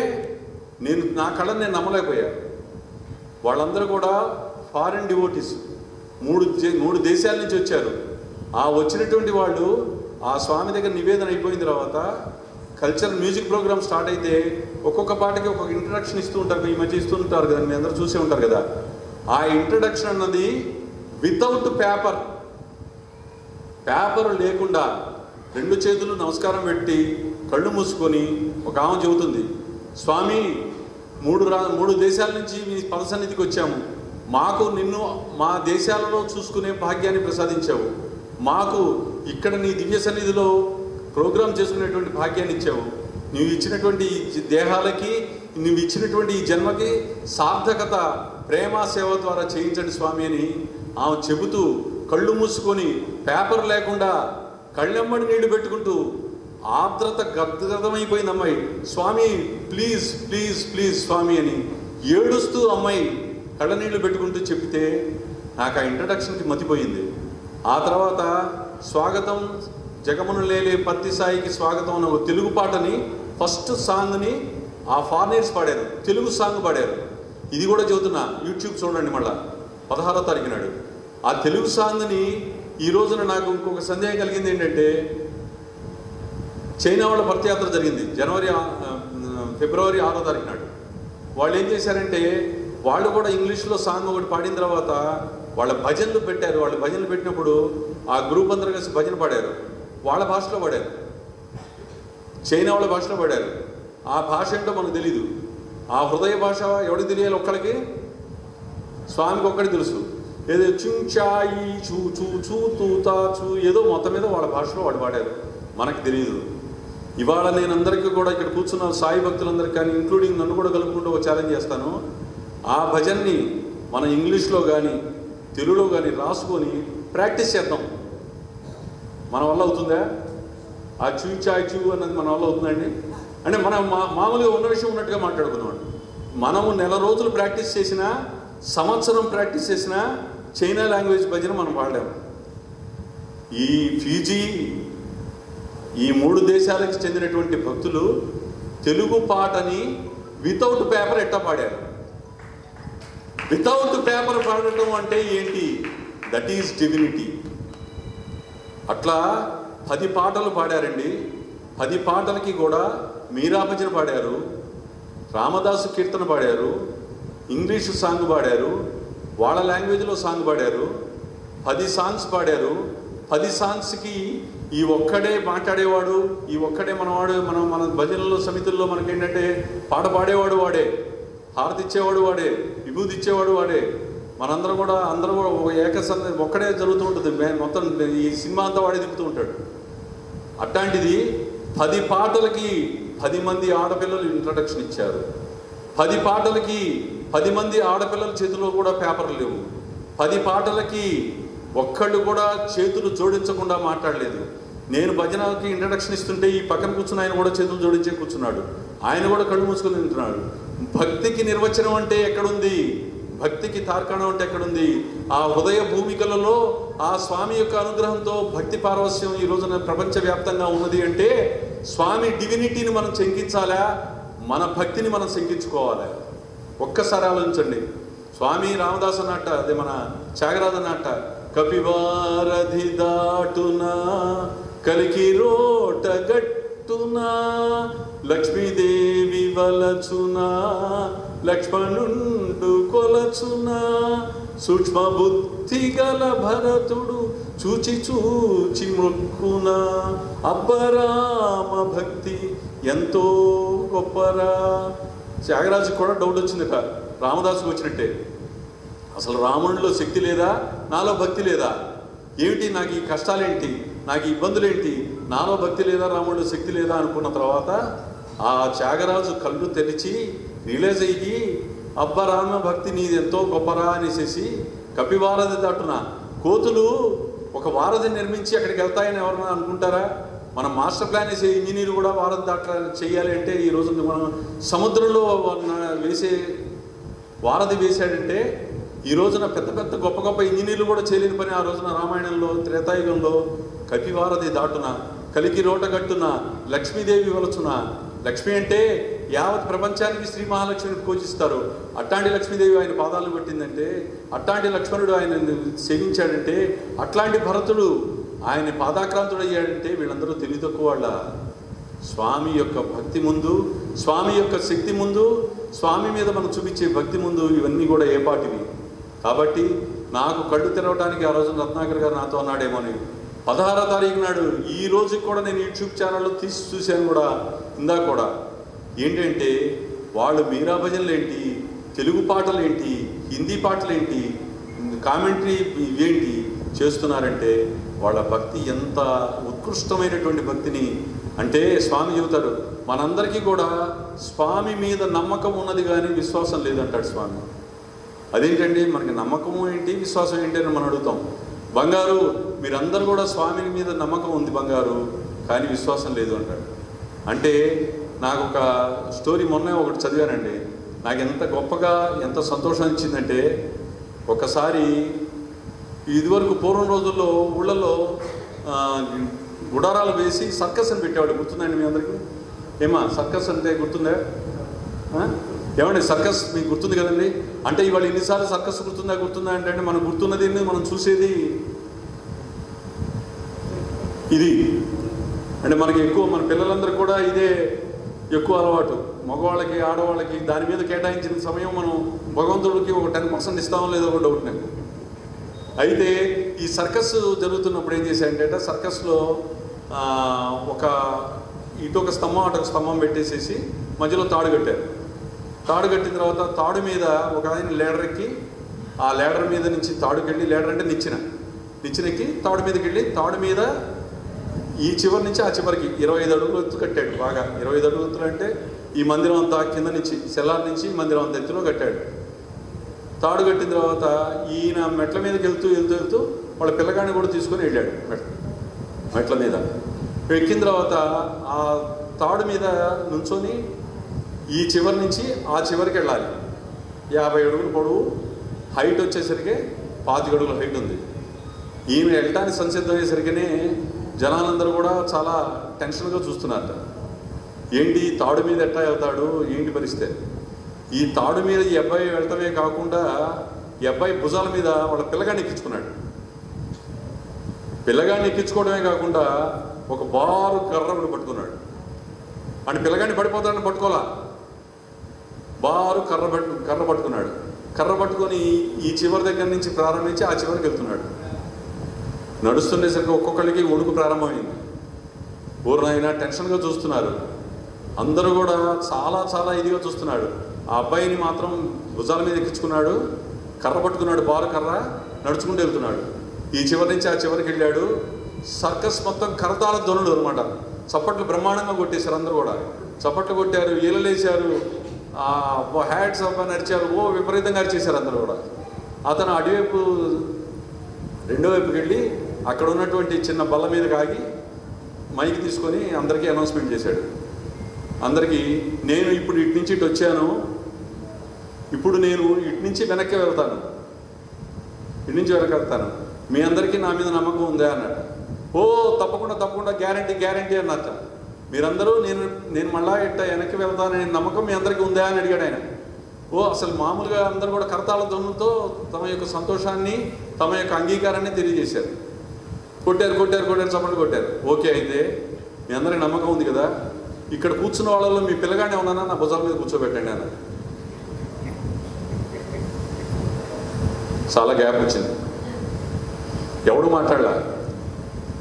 నా కళ్ళని నేను నమ్మలేకపోయాను. వాళ్ళందరూ కూడా ఫారిన్ డివోటీస్, మూడు దేశాల నుంచి వచ్చారు. ఆ వచ్చినటువంటి వాళ్ళు ఆ స్వామి దగ్గర నివేదన అయిపోయిన తర్వాత కల్చరల్ మ్యూజిక్ ప్రోగ్రామ్ స్టార్ట్ అయితే ఒక్కొక్క పాటకి ఒక్కొక్క ఇంట్రడక్షన్ ఇస్తూ ఉంటారు. ఈ మధ్య ఇస్తూ ఉంటారు కదా, మీ అందరూ చూసే ఉంటారు కదా. ఆ ఇంట్రడక్షన్ అన్నది వితౌట్ పేపర్ లేకుండా 2 చేతులు నమస్కారం పెట్టి కళ్ళు మూసుకొని ఒక ఆమె చెబుతుంది, స్వామి 3 దేశాల నుంచి మీ పదసన్నిధికి వచ్చాము. మాకు నిన్ను మా దేశాలలో చూసుకునే భాగ్యాన్ని ప్రసాదించావు. మాకు ఇక్కడ నీ దివ్య సన్నిధిలో ప్రోగ్రాం చేసుకునేటువంటి భాగ్యాన్ని ఇచ్చావు. నువ్వు ఇచ్చినటువంటి దేహాలకి, నువ్వు ఇచ్చినటువంటి ఈ జన్మకి సార్థకత ప్రేమ సేవ ద్వారా చేయించండి స్వామి అని ఆమె చెబుతూ కళ్ళు మూసుకొని పేపర్ లేకుండా కళ్ళెమ్మడి నీళ్లు పెట్టుకుంటూ ఆర్ద్రత గద్గదమైపోయింది అమ్మాయి. స్వామి ప్లీజ్ ప్లీజ్ ప్లీజ్ స్వామి అని ఏడుస్తూ అమ్మాయి కళ్ళ నీళ్లు పెట్టుకుంటూ చెప్తే నాకు ఆ ఇంట్రడక్షన్కి మతిపోయింది. ఆ తర్వాత స్వాగతం జగమును లేలే పత్తి సాయికి స్వాగతం అన్న ఒక తెలుగు పాటని ఫస్ట్ సాంగ్ని ఆ ఫారినర్స్ పాడారు, తెలుగు సాంగ్ పాడారు. ఇది కూడా చెబుతున్నా, యూట్యూబ్ చూడండి మళ్ళా 16వ తారీఖు నాడు ఆ తెలుగు సాంగ్ని. ఈ రోజున నాకు ఇంకొక సందేహం కలిగింది ఏంటంటే, చైనా వాళ్ళ పర్తియాత్ర జరిగింది ఫిబ్రవరి 6వ తారీఖు నాడు. వాళ్ళు ఏం చేశారంటే, వాళ్ళు కూడా ఇంగ్లీష్లో సాంగ్ ఒకటి పాడిన తర్వాత వాళ్ళ భజనలు పెట్టారు. వాళ్ళు భజనలు పెట్టినప్పుడు ఆ గ్రూప్ అందరూ కలిసి భజన పాడారు. వాళ్ళ భాషలో పాడారు, చైనా వాళ్ళ భాషలో పాడారు. ఆ భాష ఏంటో మనకు తెలీదు. ఆ హృదయ భాష ఎవరికి తెలియాలి? ఒక్కడికి, స్వామికి ఒక్కడికి తెలుసు. ఏదో చుంచాయి చూ చూ చూ తూతా చూ ఏదో మొత్తం మీద వాళ్ళ భాషలో వాళ్ళు పాడారు, మనకు తెలియదు. ఇవాళ నేను అందరికీ కూడా ఇక్కడ కూర్చున్న సాయి భక్తులందరికీ కానీ ఇంక్లూడింగ్ నన్ను కూడా కలుపుకుంటూ ఒక ఛాలెంజ్ చేస్తాను. ఆ భజన్ని మన ఇంగ్లీష్లో కానీ తెలుగులో కానీ రాసుకొని ప్రాక్టీస్ చేద్దాం. మన వల్ల అవుతుందా? ఆ చూచాయ్ చూ అన్నది మన వల్ల అవుతుందండి? అంటే మనం మామూలుగా ఉన్న విషయం ఉన్నట్టుగా మాట్లాడుకున్నాం. మనము నెల రోజులు ప్రాక్టీస్ చేసినా, సంవత్సరం ప్రాక్టీస్ చేసినా చైనా లాంగ్వేజ్ భజన మనం పాడలేము. ఈ ఫీజీ, ఈ 3 దేశాలకు చెందినటువంటి భక్తులు తెలుగు పాటని వితౌట్ పేపర్ ఎట్టా పాడారు. వితౌట్ పేపర్ పాడటం అంటే ఏంటి? That is divinity. అట్లా 10 పాటలు పాడారండి. 10 పాటలకి కూడా మీరా భజన పాడారు, రామదాసు కీర్తన పాడారు, ఇంగ్లీషు సాంగ్ పాడారు, వాళ్ళ లాంగ్వేజ్లో సాంగ్ పాడారు. 10 సాంగ్స్ పాడారు. 10 సాంగ్స్కి ఈ ఒక్కడే మాట్లాడేవాడు, ఈ ఒక్కడే మనవాడు. మన భజనలో సమితుల్లో మనకేంటంటే పాట పాడేవాడు వాడే, హారతి ఇచ్చేవాడు వాడే, విభూతి ఇచ్చేవాడు వాడే. మనందరం కూడా ఒక్కడే జరుగుతూ ఉంటుంది. మొత్తం ఈ సినిమా అంతా వాడే తిప్పుతూ ఉంటాడు. అట్లాంటిది 10 పాటలకి 10 మంది ఆడపిల్లలు ఇంట్రడక్షన్ ఇచ్చారు. 10 పాటలకి 10 మంది ఆడపిల్లల చేతిలో కూడా పేపర్లు లేవు. 10 పాటలకి ఒక్కళ్ళు కూడా చేతులు జోడించకుండా మాట్లాడలేదు. నేను భజనకి ఇంట్రడక్షన్ ఇస్తుంటే ఈ పక్కన కూర్చున్న ఆయన కూడా చేతులు జోడించే కూర్చున్నాడు. ఆయన కూడా కళ్ళు మూసుకొని తింటున్నాడు. భక్తికి నిర్వచనం అంటే ఎక్కడుంది? భక్తికి తార్కాణం అంటే ఎక్కడుంది? ఆ హృదయ భూమికలలో ఆ స్వామి యొక్క అనుగ్రహంతో భక్తి పారవస్యం ఈ రోజున ప్రపంచవ్యాప్తంగా ఉన్నది అంటే స్వామి డివినిటీని మనం శంకించాలా, మన భక్తిని మనం శంకించుకోవాలి. ఒక్కసారి ఆలోచించండి. స్వామి రామదాసు అన్నట్ట, అదే మన త్యాగరాజు అన్నట్ట, కపివారధి దాటునా కలికి రోట గట్టునా లక్ష్మీదేవి వలచునా లక్ష్మణుండు కొలచునా సూక్ష్మ బుద్ధి గల భరతుడు చూచి చూచి మృక్కునా అబ్బరామ భక్తి ఎంతో గొప్పరా. త్యాగరాజుకి కూడా డౌట్ వచ్చిందట, రామదాసుకు వచ్చినట్టే. అసలు రాముడిలో శక్తి లేదా, నాలో భక్తి లేదా? ఏమిటి నాకు ఈ కష్టాలేంటి, నాకు ఈ ఇబ్బందులేంటి, నాలో భక్తి లేదా, రాముడిలో శక్తి లేదా అనుకున్న తర్వాత ఆ త్యాగరాజు కళ్ళు తెరిచి రియలైజ్ అయ్యి అబ్బా రామ భక్తి నీది ఎంతో గొప్పరా అనేసి కపివారధి దాటున కోతులు ఒక వారధి నిర్మించి అక్కడికి వెళ్తాయని ఎవరన్నా అనుకుంటారా? మనం మాస్టర్ ప్లాన్ వేసే ఇంజనీర్ కూడా వారధి దాట చేయాలి అంటే ఈ రోజు మనం సముద్రంలో వేసే వారధి వేసాడంటే ఈ రోజున పెద్ద పెద్ద గొప్ప గొప్ప ఇంజనీర్లు కూడా చేయలేని పని ఆ రోజున రామాయణంలో త్రేతాయుగంలో కపివారధి దాటున కలికి రోట గట్టున లక్ష్మీదేవి వలచున. లక్ష్మి అంటే యావత్ ప్రపంచానికి శ్రీ మహాలక్ష్మిని పూజిస్తారు. అట్లాంటి లక్ష్మీదేవి ఆయన పాదాలను కొట్టిందంటే, అట్లాంటి లక్ష్మణుడు ఆయన సేవించాడంటే, అట్లాంటి భరతుడు ఆయన పాదాక్రాంతుడు అయ్యాడంటే వీళ్ళందరూ తెలివి తక్కువ వాళ్ళ. స్వామి యొక్క భక్తి ముందు, స్వామి యొక్క శక్తి ముందు, స్వామి మీద మనం చూపించే భక్తి ముందు ఇవన్నీ కూడా ఏపాటివి. కాబట్టి నాకు కళ్ళు తెరవడానికి ఆ రోజు రత్నాకర్ గారు నాతో అన్నాడేమోని. 16వ తారీఖు నాడు ఈ రోజుకి కూడా నేను యూట్యూబ్ ఛానల్లో తీసి చూశాను కూడా, ఇందాక కూడా. ఏంటంటే వాళ్ళు మీరా భజనలు ఏంటి, తెలుగు పాటలు ఏంటి, హిందీ పాటలు ఏంటి, కామెంటరీ ఇవేంటి చేస్తున్నారంటే వాళ్ళ భక్తి ఎంత ఉత్కృష్టమైనటువంటి భక్తిని. అంటే స్వామి చెబుతారు, మనందరికీ కూడా స్వామి మీద నమ్మకం ఉన్నది కానీ విశ్వాసం లేదంటాడు స్వామి. అదేంటండి, మనకి నమ్మకము ఏంటి విశ్వాసం ఏంటి అని మనం అడుగుతాం. బంగారు, మీరందరూ కూడా స్వామి మీద నమ్మకం ఉంది బంగారు, కానీ విశ్వాసం లేదు అంటాడు. అంటే నాకు ఒక స్టోరీ మొన్నే ఒకటి చదివానండి, నాకు ఎంత గొప్పగా ఎంత సంతోషం ఇచ్చిందంటే, ఒకసారి ఇదివరకు పూర్వం రోజుల్లో ఊళ్ళల్లో గుడారాలు వేసి సర్కస్ అని పెట్టేవాడు. గుర్తుందండి మీ అందరికీ? ఏమా సర్కస్ అంటే గుర్తుందా? ఏమండి సర్కస్ మీకు గుర్తుంది కదండి. అంటే ఇవాళ ఎన్నిసార్లు సర్కస్ గుర్తుందా అంటే మనం గుర్తున్నది మనం చూసేది ఇది. అంటే మనకి ఎక్కువ మన పిల్లలందరూ కూడా ఇదే ఎక్కువ అలవాటు. మగవాళ్ళకి ఆడవాళ్ళకి దాని మీద కేటాయించిన సమయం మనం భగవంతుడికి ఒక 10% ఇస్తామో లేదో ఒక డౌట్ నాకు. అయితే ఈ సర్కస్ జరుగుతున్నప్పుడు ఏం చేశాయంటే, సర్కస్లో ఇటు ఒక స్తంభం అటు ఒక స్తంభం పెట్టేసేసి మధ్యలో తాడు కట్టారు. తాడు కట్టిన తర్వాత తాడు మీద ఒక ఆయన లేడర్ ఎక్కి, ఆ లేడర్ మీద నుంచి తాడుకెళ్ళి, లేడర్ అంటే నిచ్చెనెక్కి తాడు మీదకి వెళ్ళి, తాడు మీద ఈ చివరి నుంచి ఆ చివరికి 25 అడుగులు ఎత్తు కట్టాడు. బాగా 25 అడుగులు ఎత్తులు అంటే ఈ మందిరం అంతా కింద నుంచి సెల్లార్ నుంచి మందిరం అంత ఎత్తులో కట్టాడు. తాడు కట్టిన తర్వాత ఈయన మెట్ల మీదకి వెళ్తూ వాళ్ళ పిల్లగాడిని కూడా తీసుకొని వెళ్ళాడు మెట్ల మీద. ఎక్కిన తర్వాత ఆ తాడు మీద నుంచొని ఈ చివరి నుంచి ఆ చివరికి వెళ్ళాలి. 50 అడుగులు పొడవు, హైట్ వచ్చేసరికి 25 అడుగుల హైట్ ఉంది. ఈమె వెళ్ళటానికి సంసిద్ధమయ్యేసరికినే జనాలందరూ కూడా చాలా టెన్షన్గా చూస్తున్నారట. ఏంటి తాడు మీద ఎట్టా వెళ్తాడు, ఏంటి పరిస్థితి? ఈ తాడు మీద ఈ అబ్బాయి వెళ్ళటమే కాకుండా ఈ అబ్బాయి భుజాల మీద వాళ్ళ పిల్లగాడిని ఎక్కించుకున్నాడు. పిల్లగాడిని ఎక్కించుకోవడమే కాకుండా ఒక బారు కర్ర పట్టుకున్నాడు. అంటే పిల్లగాడిని పడిపోతాడని పట్టుకోవాలా, బారు కర్ర పట్టుకున్నాడు. కర్ర పట్టుకొని ఈ చివరి దగ్గర నుంచి ప్రారంభించి ఆ చివరికి వెళ్తున్నాడు. నడుస్తుండేసరికి ఒక్కొక్కరికి వణుకు ప్రారంభమైంది. ఊరినైనా టెన్షన్గా చూస్తున్నారు. అందరూ కూడా చాలా చాలా ఇదిగా చూస్తున్నాడు. ఆ అబ్బాయిని మాత్రం భుజాల మీద ఎక్కించుకున్నాడు, కర్ర పట్టుకున్నాడు, బారు కర్ర, నడుచుకుంటూ వెళ్తున్నాడు. ఈ చివరి నుంచి ఆ చివరికి వెళ్ళాడు. సర్కస్ మొత్తం కరతాళ ధ్వనులు అనమాట. చప్పట్లు బ్రహ్మాండంగా కొట్టేశారు. అందరూ కూడా చప్పట్లు కొట్టారు, ఈలలేశారు, హ్యాట్స్ అప్ అని అరిచారు, విపరీతంగా అరిచేశారు అందరూ కూడా. అతను అటువైపు రెండో వైపుకి వెళ్ళి అక్కడ ఉన్నటువంటి చిన్న బల్ల మీద కాగి మైక్ తీసుకొని అందరికీ అనౌన్స్మెంట్ చేశాడు. అందరికీ, నేను ఇప్పుడు ఇటు నుంచి ఇటు వచ్చాను, ఇప్పుడు నేను ఇటు నుంచి వెనక్కి వెళ్తాను, మీ అందరికీ నా మీద నమ్మకం ఉందా అన్నట్టు. తప్పకుండా గ్యారంటీ అన్నట్ట. మీరందరూ నేను మళ్ళా ఇట్ట వెనక్కి వెళ్తాననే నమ్మకం మీ అందరికీ ఉందా అని అడిగాడు ఆయన. అసలు మామూలుగా అందరూ కూడా కరతాళ ధ్వనులతో తమ యొక్క సంతోషాన్ని, తమ యొక్క అంగీకారాన్ని తెలియజేశారు. కొట్టారు, చప్పట్లు కొట్టారు. ఓకే, అయితే మీ అందరికీ నమ్మకం ఉంది కదా, ఇక్కడ కూర్చున్న వాళ్ళలో మీ పిల్లగానే ఉన్నానా, నా భుజాల మీద కూర్చోబెట్టండి అన్న. చాలా గ్యాప్ వచ్చింది, ఎవడు మాట్లాడలా.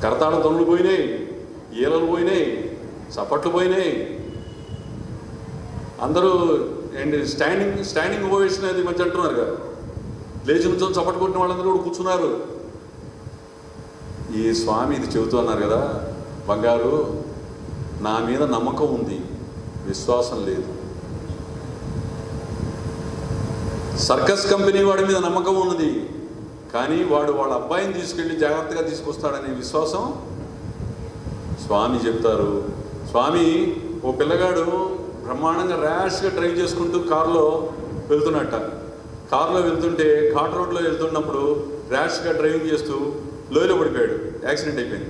కరతాళ ధ్వనులు పోయినాయి, ఈలలు పోయినాయి, చప్పట్లు పోయినాయి. అందరూ ఏంటి స్టాండింగ్ ఓవేషన్ అది మధ్య అంటున్నారు కదా, లేచి నుంచి చప్పట్లు కొట్టిన వాళ్ళందరూ కూడా కూర్చున్నారు. ఈ స్వామి ఇది చెబుతూ అన్నారు కదా, బంగారు నా మీద నమ్మకం ఉంది, విశ్వాసం లేదు. సర్కస్ కంపెనీ వాడి మీద నమ్మకం ఉన్నది, కానీ వాడు వాళ్ళ అబ్బాయిని తీసుకెళ్ళి జాగ్రత్తగా తీసుకొస్తాడనే విశ్వాసం స్వామి చెప్తారు. స్వామి ఓ పిల్లగాడు బ్రహ్మాండంగా ర్యాష్గా డ్రైవ్ చేసుకుంటూ కారులో వెళ్తున్నట్ట. కారులో వెళ్తుంటే ఘాట్ రోడ్లో వెళ్తున్నప్పుడు ర్యాష్గా డ్రైవింగ్ చేస్తూ లోయలో పడిపోయాడు. యాక్సిడెంట్ అయిపోయింది.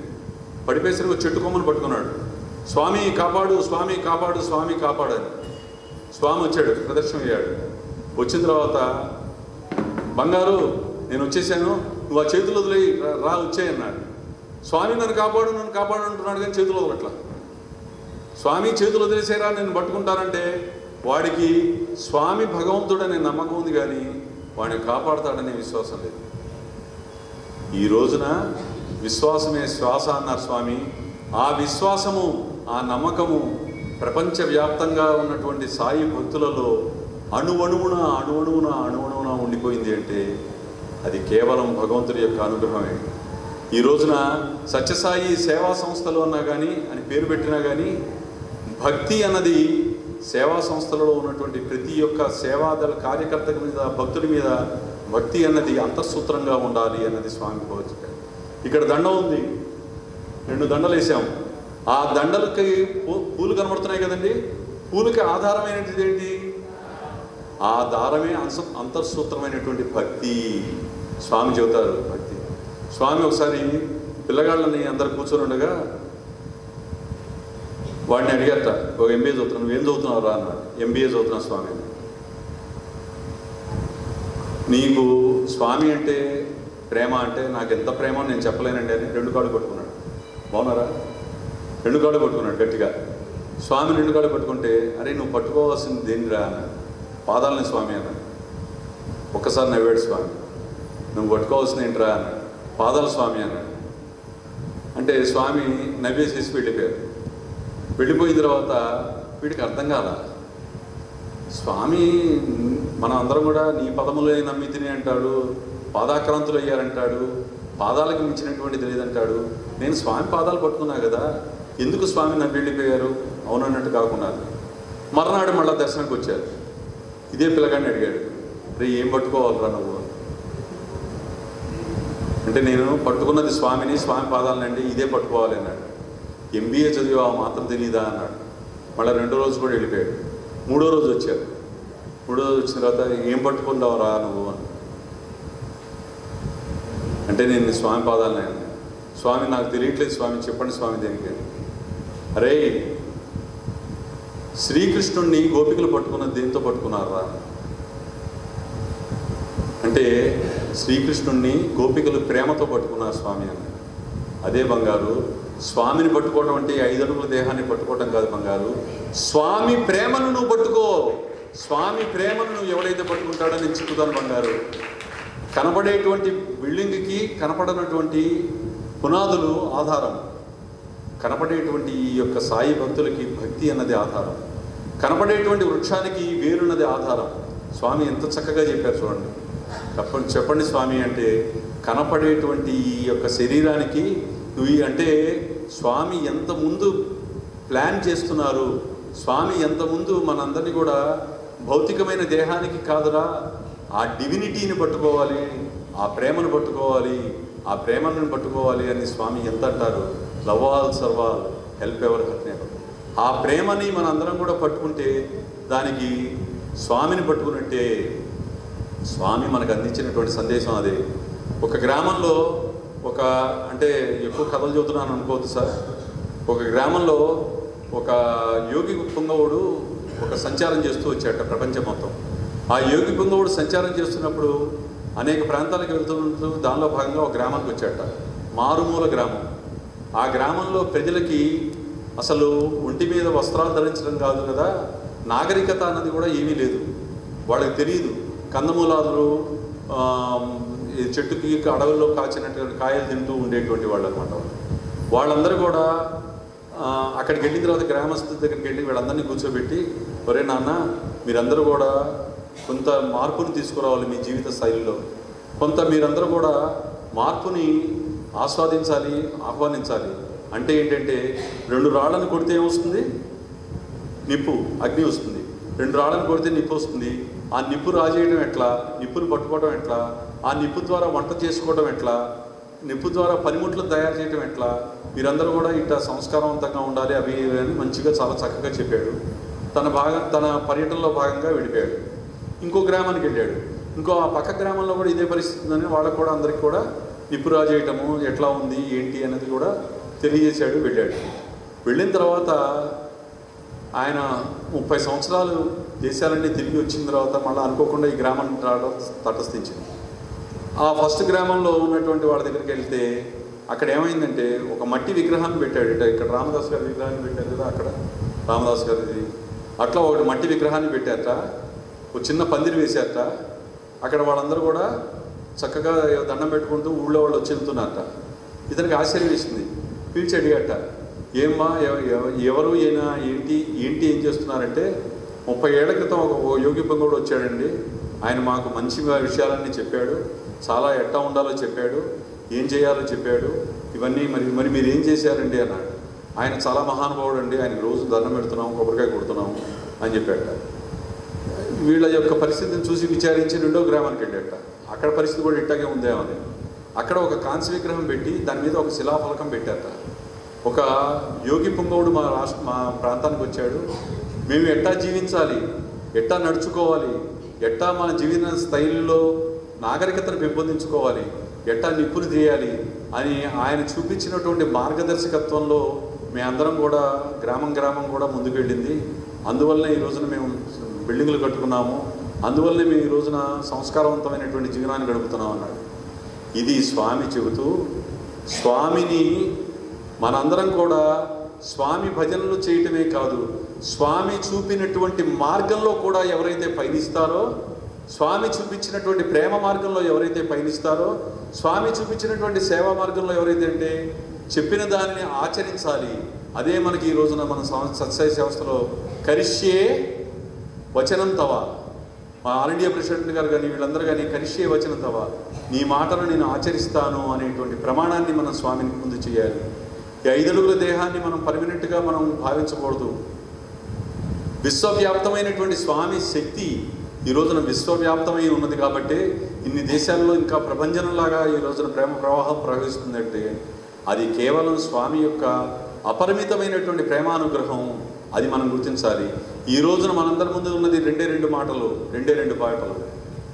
పడిపోయేసరికి చెట్టు కొమ్మను పట్టుకున్నాడు. స్వామి కాపాడు, స్వామి కాపాడు, స్వామి కాపాడు అని. స్వామి వచ్చాడు, ప్రదర్శన అయ్యాడు. వచ్చిన తర్వాత, బంగారు నేను వచ్చేసాను, నువ్వు ఆ చేతులు వదిలే రా వచ్చాయన్నాడు. స్వామి నన్ను కాపాడు అంటున్నాడు, కానీ చేతులు వదలట్లా. స్వామి చేతులు వదిలేసారా నేను పట్టుకుంటానంటే వాడికి స్వామి భగవంతుడనే నమ్మకం ఉంది, కానీ వాడిని కాపాడుతాడనే విశ్వాసం లేదు. ఈ రోజున విశ్వాసమే శ్వాస అన్నారు స్వామి. ఆ విశ్వాసము, ఆ నమ్మకము ప్రపంచవ్యాప్తంగా ఉన్నటువంటి సాయి భక్తులలో అణువణువున ఉండిపోయింది అంటే అది కేవలం భగవంతుడి యొక్క అనుగ్రహమే. ఈ రోజున సత్యసాయి సేవా సంస్థలు అన్నా కానీ అని పేరు పెట్టినా కానీ భక్తి అన్నది సేవా సంస్థలలో ఉన్నటువంటి ప్రతి ఒక్క సేవాదళ కార్యకర్త మీద, భక్తుడి మీద భక్తి అన్నది అంతఃసూత్రంగా ఉండాలి అన్నది స్వామి కోరిక. ఇక్కడ దండం ఉంది, 2 దండలు వేసాం. ఆ దండలకి పూలు కనబడుతున్నాయి కదండి. పూలకి ఆధారమైనది ఏంటి? ఆ దారమే అంతఃసూత్రమైనటువంటి భక్తి. స్వామి చెబుతారు భక్తి. స్వామి ఒకసారి పిల్లగాళ్ళని అందరు కూర్చొని ఉండగా వాడిని అడిగారట, ఒక MBA చదువుతున్నావు, నువ్వేం చదువుతున్నావు రా అన్నాడు. MBA చదువుతున్నా స్వామి. నీకు స్వామి అంటే ప్రేమ అంటే నాకు ఎంత ప్రేమ నేను చెప్పలేనండి అని 2 కాళ్ళు పట్టుకున్నాడు. బాగున్నారా? 2 కాళ్ళు పట్టుకున్నాడు గట్టిగా. స్వామి 2 కాళ్ళు పట్టుకుంటే, అరే నువ్వు పట్టుకోవాల్సింది దేనిరా అన్నాడు. పాదాలని స్వామి అన్నాడు. ఒక్కసారి నవ్వాడు స్వామి. నువ్వు పట్టుకోవాల్సింది ఏంట్రా అన్నాడు. పాదాల స్వామి అన్నాడు. అంటే స్వామి నవ్వేసేసి వెళ్ళిపోయారు. వెళ్ళిపోయిన తర్వాత వీడికి అర్థం కాల. స్వామి మనం అందరం కూడా నీ పదములే నమ్మితిని అంటాడు, పాదాక్రాంతులు అయ్యారంటాడు, పాదాలకు మించినటువంటిది లేదంటాడు. నేను స్వామి పాదాలు పట్టుకున్నా కదా, ఎందుకు స్వామి నవ్వి వెళ్ళిపోయారు అవునన్నట్టు కాకుండా మర్నాడు మళ్ళీ దర్శనానికి వచ్చారు. ఇదే పిల్లగాడిని అడిగాడు, రే ఏం పట్టుకోవాలరా నువ్వు అంటే, నేను పట్టుకున్నది స్వామిని, స్వామి పాదాలనండి, ఇదే పట్టుకోవాలి అన్నాడు. MBA చదివా మాత్రం తెలీదా అన్నాడు. మళ్ళీ 2వ రోజు కూడా వెళ్ళిపోయాడు. 3వ రోజు వచ్చారు. 3వ రోజు వచ్చిన తర్వాత ఏం పట్టుకుంటావురా నువ్వు అని అంటే, నేను స్వామి పాదాలనే అన్నాడు. స్వామి నాకు తెలియట్లేదు స్వామి, చెప్పండి స్వామి దేనికి. అరే శ్రీకృష్ణుణ్ణి గోపికలు పట్టుకున్నది దేంతో పట్టుకున్నారా అంటే, శ్రీకృష్ణుణ్ణి గోపికలు ప్రేమతో పట్టుకున్నారు స్వామి అని. అదే బంగారు, స్వామిని పట్టుకోవడం అంటే 5 అడుగుల దేహాన్ని పట్టుకోవటం కాదు బంగారు. స్వామి ప్రేమను నువ్వు పట్టుకో. స్వామి ప్రేమను నువ్వు ఎవడైతే పట్టుకుంటాడో నేను చిక్కుతాను బంగారు. కనపడేటువంటి బిల్డింగ్కి కనపడనటువంటి పునాదులు ఆధారం. కనపడేటువంటి ఈ యొక్క సాయి భక్తులకి భక్తి అన్నది ఆధారం. కనపడేటువంటి వృక్షానికి వేరున్నది ఆధారం. స్వామి ఎంత చక్కగా చెప్పారు చూడండి. చెప్పండి స్వామి అంటే, కనపడేటువంటి ఈ యొక్క శరీరానికి నువ్వు అంటే స్వామి ఎంత ముందు ప్లాన్ చేస్తున్నారు. స్వామి ఎంత ముందు మనందరినీ కూడా భౌతికమైన దేహానికి కాదురా, ఆ డివినిటీని పట్టుకోవాలి, ఆ ప్రేమను పట్టుకోవాలి, ఆ ప్రేమను పట్టుకోవాలి అని స్వామి ఎంత అంటారు. Love all serve all, help ever hurt never. ఆ ప్రేమని మనందరం కూడా పట్టుకుంటే దానికి స్వామిని పట్టుకున్నట్టే. స్వామి మనకు అందించినటువంటి సందేశం అదే. ఒక గ్రామంలో అంటే ఎక్కువ కథలు చెబుతున్నాను అనుకోవద్దు సార్. ఒక గ్రామంలో ఒక యోగి పుంగవుడు ఒక సంచారం చేస్తూ వచ్చాట ప్రపంచం మొత్తం. ఆ యోగి పుంగవుడు సంచారం చేస్తున్నప్పుడు అనేక ప్రాంతాలకు వెళ్తుంటూ దానిలో భాగంగా ఒక గ్రామానికి వచ్చాట. మారుమూల గ్రామం. ఆ గ్రామంలో ప్రజలకి అసలు ఒంటి మీద వస్త్రాలు ధరించడం కాదు కదా, నాగరికత అన్నది కూడా ఏమీ లేదు. వాళ్ళకి తెలియదు. కందమూలాదులు చెట్టుకి అడవుల్లో కాచినటువంటి కాయలు తింటూ ఉండేటువంటి వాళ్ళు అనమాట. వాళ్ళందరూ కూడా అక్కడికి వెళ్ళిన తర్వాత గ్రామస్తుల దగ్గరికి వెళ్ళి వీళ్ళందరినీ కూర్చోబెట్టి, ఒరే నాన్న మీరందరూ కూడా కొంత మార్పుని తీసుకురావాలి మీ జీవిత శైలిలో, కొంత మీరందరూ కూడా మార్పుని ఆస్వాదించాలి, ఆహ్వానించాలి. అంటే ఏంటంటే 2 రాళ్ళను కొడితే ఏమొస్తుంది? నిప్పు, అగ్ని వస్తుంది. 2 రాళ్ళను కొడితే నిప్పు వస్తుంది. ఆ నిప్పు రాజేయడం ఎట్లా, నిప్పును పట్టుకోవడం ఎట్లా, ఆ నిప్పు ద్వారా వంట చేసుకోవడం ఎట్లా, నిప్పు ద్వారా పనిముట్లు తయారు చేయడం ఎట్లా, మీరందరూ కూడా ఇట్లా సంస్కారవంతంగా ఉండాలి అవి అని మంచిగా చాలా చక్కగా చెప్పాడు. తన పర్యటనలో భాగంగా వెళ్ళిపోయాడు. ఇంకో గ్రామానికి వెళ్ళాడు. ఆ పక్క గ్రామంలో కూడా ఇదే పరిస్థితి ఉందని వాళ్ళకు కూడా అందరికి కూడా నిప్పు రాజేయటము ఎట్లా ఉంది ఏంటి అనేది కూడా తెలియజేశాడు. వెళ్ళాడు. వెళ్ళిన తర్వాత ఆయన 30 సంవత్సరాలు దేశాలన్నీ తిరిగి వచ్చిన తర్వాత మళ్ళీ అనుకోకుండా ఈ గ్రామాన్ని రావడం తటస్థించింది. ఆ ఫస్ట్ గ్రామంలో ఉన్నటువంటి వాళ్ళ దగ్గరికి వెళ్తే అక్కడ ఏమైందంటే ఒక మట్టి విగ్రహాన్ని పెట్టాడు. ఇక్కడ రామదాస్ గారి విగ్రహాన్ని పెట్టారు కదా, అక్కడ రామదాస్ గారిది అట్లా ఒకటి మట్టి విగ్రహాన్ని పెట్టారట. ఒక చిన్న పందిరి వేశారట. అక్కడ వాళ్ళందరూ కూడా చక్కగా దండం పెట్టుకుంటూ ఊళ్ళో వాళ్ళు వచ్చి వెళ్తున్నారట. ఇతనికి ఆశ్చర్యం వేసింది. పిలిచి అడిగాట, ఏమ్మా ఎవరు అయినా ఏంటి ఏం చేస్తున్నారంటే 30 ఏళ్ల క్రితం ఒక యోగి పొంగోడు వచ్చాడండి. ఆయన మాకు మంచి విషయాలన్నీ చెప్పాడు, చాలా ఎట్టా ఉండాలో చెప్పాడు, ఏం చేయాలో చెప్పాడు. ఇవన్నీ మరి మీరు ఏం చేశారండి అన్నాడు. ఆయన చాలా మహానుభావుడు అండి, ఆయనకు రోజు దండం పెడుతున్నాము, కొబ్బరికాయ కొడుతున్నాము అని చెప్పాట. వీళ్ళ యొక్క పరిస్థితిని చూసి విచారించి 2వ గ్రామానికి వెళ్ళాట. అక్కడ పరిస్థితి కూడా ఇట్టాగే ఉందేమని అక్కడ ఒక కాంస్య విగ్రహం పెట్టి దాని మీద ఒక శిలాఫలకం పెట్టారట. ఒక యోగి పొంగవుడు మా ప్రాంతానికి వచ్చాడు, మేము ఎట్టా జీవించాలి, ఎట్టా నడుచుకోవాలి, ఎట్టా మన జీవన స్థైలిలో నాగరికతను పెంపొందించుకోవాలి, ఎట్టా నిప్పులు చేయాలి అని ఆయన చూపించినటువంటి మార్గదర్శకత్వంలో మేమందరం కూడా గ్రామం కూడా ముందుకు వెళ్ళింది. అందువల్లనే ఈ రోజున మేము బిల్డింగ్లు కట్టుకున్నాము, అందువల్లనే మేము ఈ రోజున సంస్కారవంతమైనటువంటి జీవనాన్ని గడుపుతున్నాం అన్నాడు. ఇది స్వామి చెబుతూ, స్వామిని మనందరం కూడా స్వామి భజనలు చేయటమే కాదు, స్వామి చూపినటువంటి మార్గంలో కూడా ఎవరైతే పయనిస్తారో, స్వామి చూపించినటువంటి ప్రేమ మార్గంలో ఎవరైతే పయనిస్తారో, స్వామి చూపించినటువంటి సేవా మార్గంలో ఎవరైతే అంటే చెప్పిన దానిని ఆచరించాలి. అదే మనకి ఈ రోజున మన సత్సాయి వ్యవస్థలో కరిష్యే వచనం తవ, మా ఆల్ ఇండియా ప్రెసిడెంట్ గారు కానీ వీళ్ళందరూ కానీ కరిష్యే వచనం తవ, నీ మాటను నేను ఆచరిస్తాను అనేటువంటి ప్రమాణాన్ని మనం స్వామిని ముందు చేయాలి. ఈ 5 అడుగుల దేహాన్ని మనం పర్మనెంట్గా మనం భావించకూడదు. విశ్వవ్యాప్తమైనటువంటి స్వామి శక్తి ఈ రోజున విశ్వవ్యాప్తమై ఉన్నది కాబట్టి ఇన్ని దేశాల్లో ఇంకా ప్రభంజనంలాగా ఈ రోజున ప్రేమ ప్రవాహం ప్రవహిస్తుందంటే అది కేవలం స్వామి యొక్క అపరిమితమైనటువంటి ప్రేమానుగ్రహం. అది మనం గుర్తించాలి. ఈ రోజున మనందరి ముందు ఉన్నది 2 మాటలు, 2 పాటలు.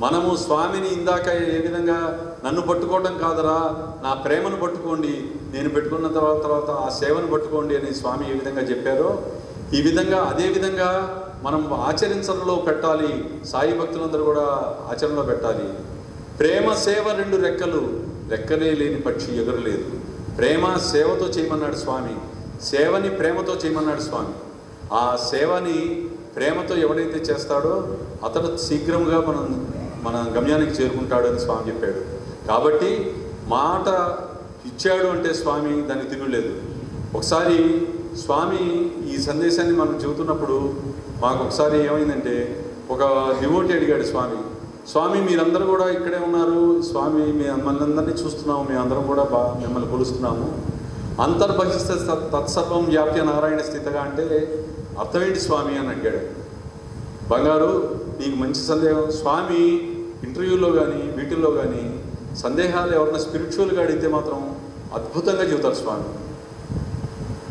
మనము స్వామిని ఇందాక ఏ విధంగా నన్ను పట్టుకోవడం కాదరా, నా ప్రేమను పట్టుకోండి, నేను పెట్టుకున్న తర్వాత ఆ సేవను పట్టుకోండి అని స్వామి ఏ విధంగా చెప్పారో ఈ విధంగా అదే విధంగా మనం ఆచరించడంలో పెట్టాలి. సాయి భక్తులందరూ కూడా ఆచరణలో పెట్టాలి. ప్రేమ సేవ 2 రెక్కలు, రెక్కలే లేని పక్షి ఎగరలేదు. ప్రేమ సేవతో చేయమన్నాడు స్వామి, సేవని ప్రేమతో చేయమన్నాడు స్వామి. ఆ సేవని ప్రేమతో ఎవడైతే చేస్తాడో అతడు శీఘ్రంగా మన గమ్యానికి చేరుకుంటాడు అని స్వామి చెప్పాడు. కాబట్టి మాట ఇచ్చాడు అంటే స్వామి దానికి తిరుగులేదు. ఒకసారి స్వామి ఈ సందేశాన్ని మనం చెబుతున్నప్పుడు మాకు ఒకసారి ఏమైందంటే ఒక డివోటీ అడిగాడు స్వామి మీరందరూ కూడా ఇక్కడే ఉన్నారు స్వామి, మిమ్మల్ని అందరినీ చూస్తున్నాము, మేమందరం కూడా మిమ్మల్ని కొలుస్తున్నాము, అంతర్బహిష్ట తత్సర్వం వ్యాప్య నారాయణ స్థితిగా అంటే అర్థం ఏంటి స్వామి అని అడిగాడు. బంగారు నీకు మంచి సందేహం. స్వామి ఇంటర్వ్యూలో కానీ వీటిల్లో కానీ సందేహాలు ఎవరైనా స్పిరిచువల్గా అడిగితే మాత్రం అద్భుతంగా చెబుతారు స్వామి.